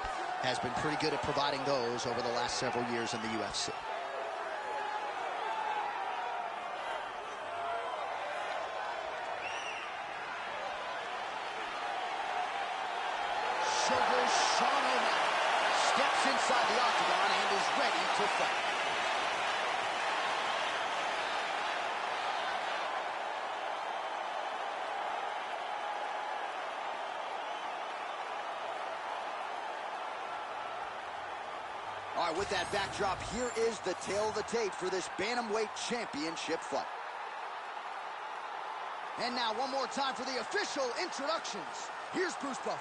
has been pretty good at providing those over the last several years in the UFC. Sugar Sean O'Malley steps inside the octagon and is ready to fight. All right, with that backdrop, here is the tale of the tape for this Bantamweight Championship fight. And now, one more time for the official introductions. Here's Bruce Buffer.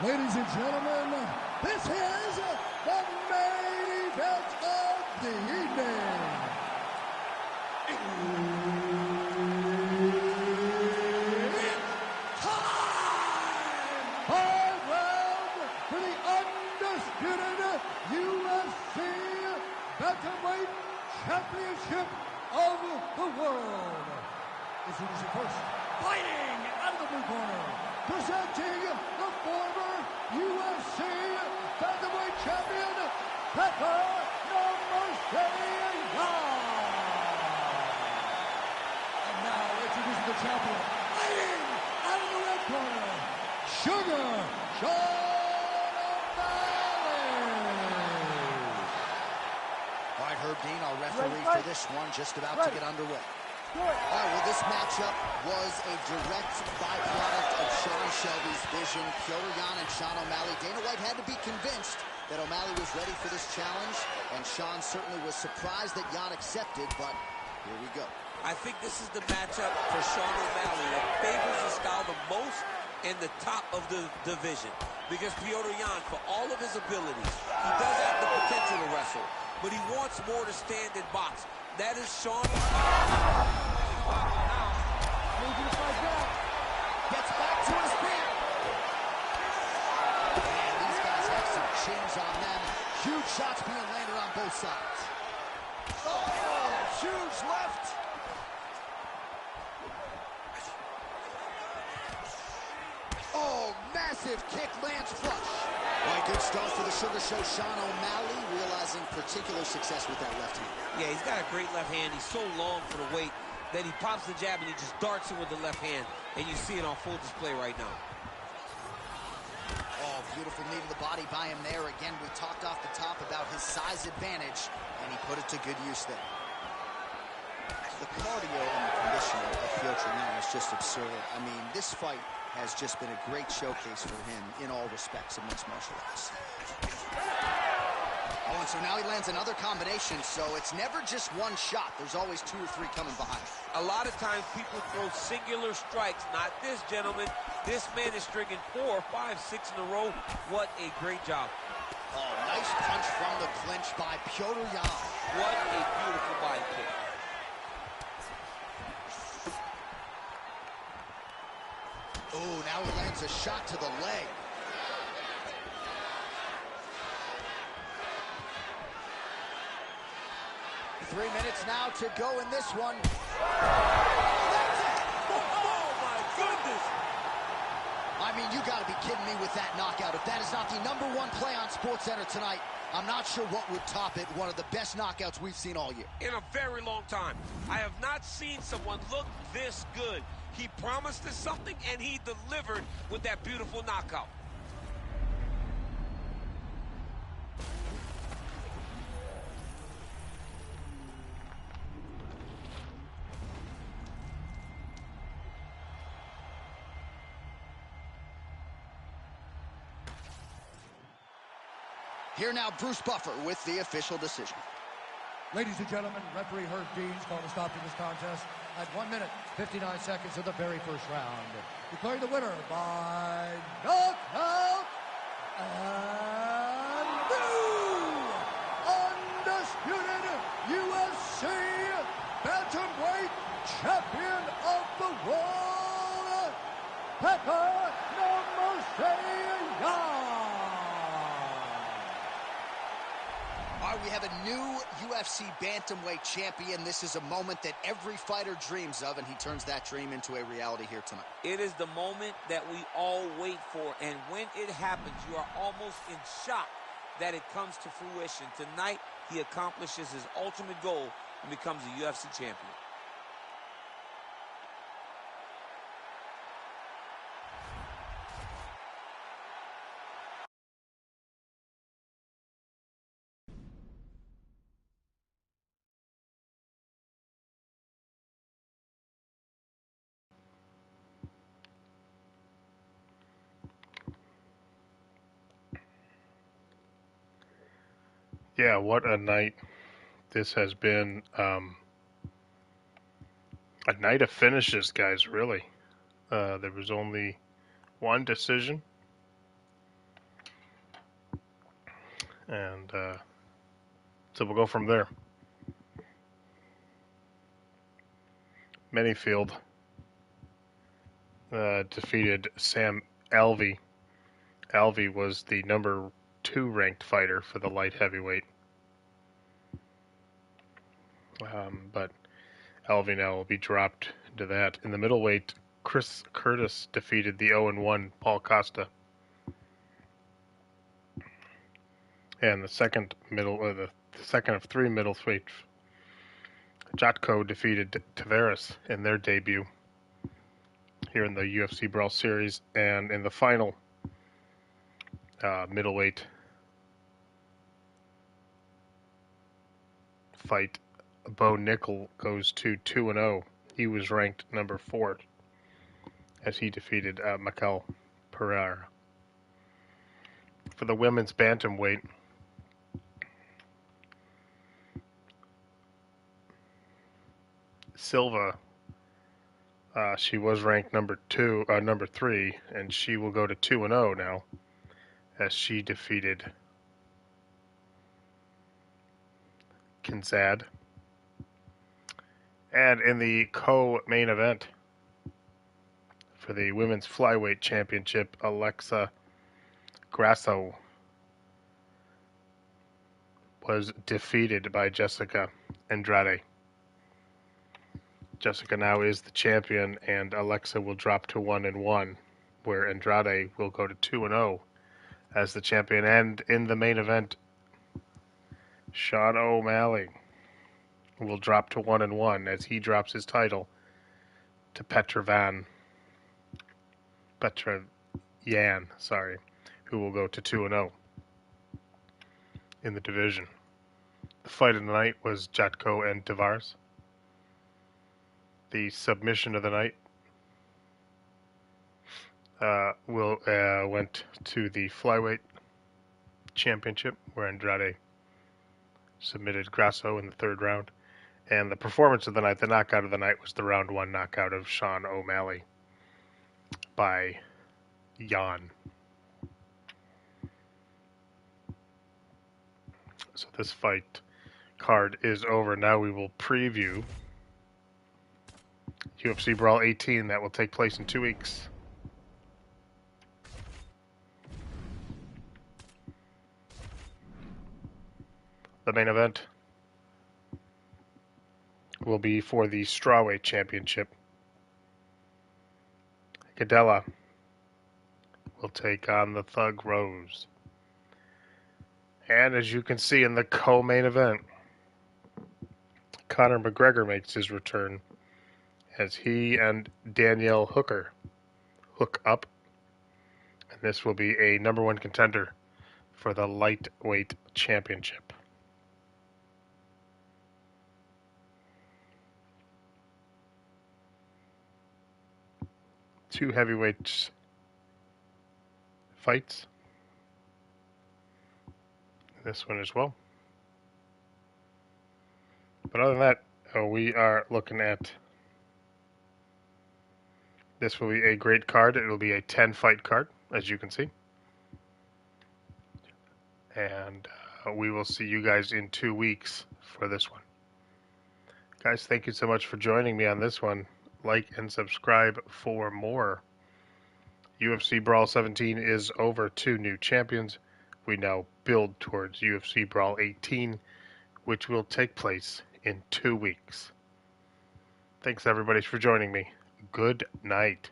Ladies and gentlemen, this is the main event of the evening. It's time! 5 rounds for the undisputed UFC Bantamweight Championship of the world. Introducing first, fighting out of the blue corner, presenting the former UFC Bantamweight Champion, Petr Yan. And now introducing the champion, fighting out of the red corner, Sugar Sean O'Malley. All right, Herb Dean, our referee for this one, just about to get underway. All right, well, this matchup was a direct byproduct of Sean Shelby's vision. Petr Yan and Sean O'Malley. Dana White had to be convinced that O'Malley was ready for this challenge, and Sean certainly was surprised that Yan accepted, but here we go. I think this is the matchup for Sean O'Malley that favors the style the most in the top of the division. Because Petr Yan, for all of his abilities, he does have the potential to wrestle, but he wants more to stand and box. That is Sean. Gets back to his feet. And these guys have some chins on them. Huge shots being landed on both sides. Oh, huge left. Oh, Massive kick lands flush. All right, good start for the Sugar Show. Sean O'Malley realizing particular success with that left hand. Yeah, he's got a great left hand. He's so long for the weight that he pops the jab and he just darts it with the left hand. And you see it on full display right now. Oh, beautiful knee to the body by him there. Again, we talked off the top about his size advantage, and he put it to good use there. The cardio and the conditioning of Piotr now is just absurd. I mean, this fight has just been a great showcase for him in all respects of mixed martial arts. Oh, and so now he lands another combination, so it's never just one shot. There's always 2 or 3 coming behind. A lot of times people throw singular strikes. Not this gentleman. This man is stringing 4, 5, 6 in a row. What a great job. Oh, nice punch from the clinch by Piotr Yan. What a beautiful body kick. Oh, now he lands a shot to the leg. Three minutes now to go in this one. Oh, my goodness. I mean, you got to be kidding me with that knockout. If that is not the #1 play on SportsCenter tonight, I'm not sure what would top it. One of the best knockouts we've seen all year. In a very long time. I have not seen someone look this good. He promised us something, and he delivered with that beautiful knockout. Here now, Bruce Buffer with the official decision. Ladies and gentlemen, referee Herb Dean's called a stop to this contest at 1 minute, 59 seconds of the very first round. Declaring the winner by knockout and new undisputed UFC bantamweight champion of the world, Pepe Namaste. All right, we have a new UFC bantamweight champion. This is a moment that every fighter dreams of, and he turns that dream into a reality here tonight. It is the moment that we all wait for, and when it happens, you are almost in shock that it comes to fruition. Tonight, he accomplishes his ultimate goal and becomes a UFC champion. Yeah, what a night this has been. A night of finishes, guys, really. There was only one decision. And so we'll go from there. Manyfield defeated Sam Alvey. Alvey was the #2 ranked fighter for the light heavyweight. But Alvey now will be dropped to that. In the middleweight, Chris Curtis defeated the 0-1 Paul Costa. And the second of 3 middleweights, Jotko defeated Tavares in their debut here in the UFC Brawl series. And in the final middleweight fight, Bo Nickel goes to 2-0. He was ranked #4 as he defeaed Mikel Pereira. For the women's bantamweight, Silva, she was ranked #3, and she will go to 2-0 now as she defeated Kinzad. And in the co-main event for the women's flyweight championship, Alexa Grasso was defeated by Jessica Andrade. Jessica now is the champion, and Alexa will drop to 1-1 where Andrade will go to 2-0 as the champion. And in the main event, Sean O'Malley will drop to 1-1 as he drops his title to Petroyan, who will go to 2-0 in the division. The fight of the night was Jotko and Tavares. The submission of the night went to the flyweight championship, where Andrade submitted Grasso in the 3rd round. And the performance of the night, the knockout of the night, was the round 1 knockout of Sean O'Malley by Jan. So this fight card is over. Now we will preview UFC Brawl 18 that will take place in 2 weeks. The main event will be for the Strawweight Championship. Cadella will take on the Thug Rose. And as you can see in the co-main event, Conor McGregor makes his return as he and Danielle Hooker hook up. And this will be a #1 contender for the lightweight championship. Two heavyweights fights. This one as well. But other than that, we are looking at, this will be a great card. It will be a 10-fight card, as you can see. And we will see you guys in 2 weeks for this one. Guys, thank you so much for joining me on this one. Like and subscribe for more. UFC Brawl 17 is over. 2 new champions. We now build towards UFC Brawl 18, which will take place in 2 weeks. Thanks everybody for joining me. Good night.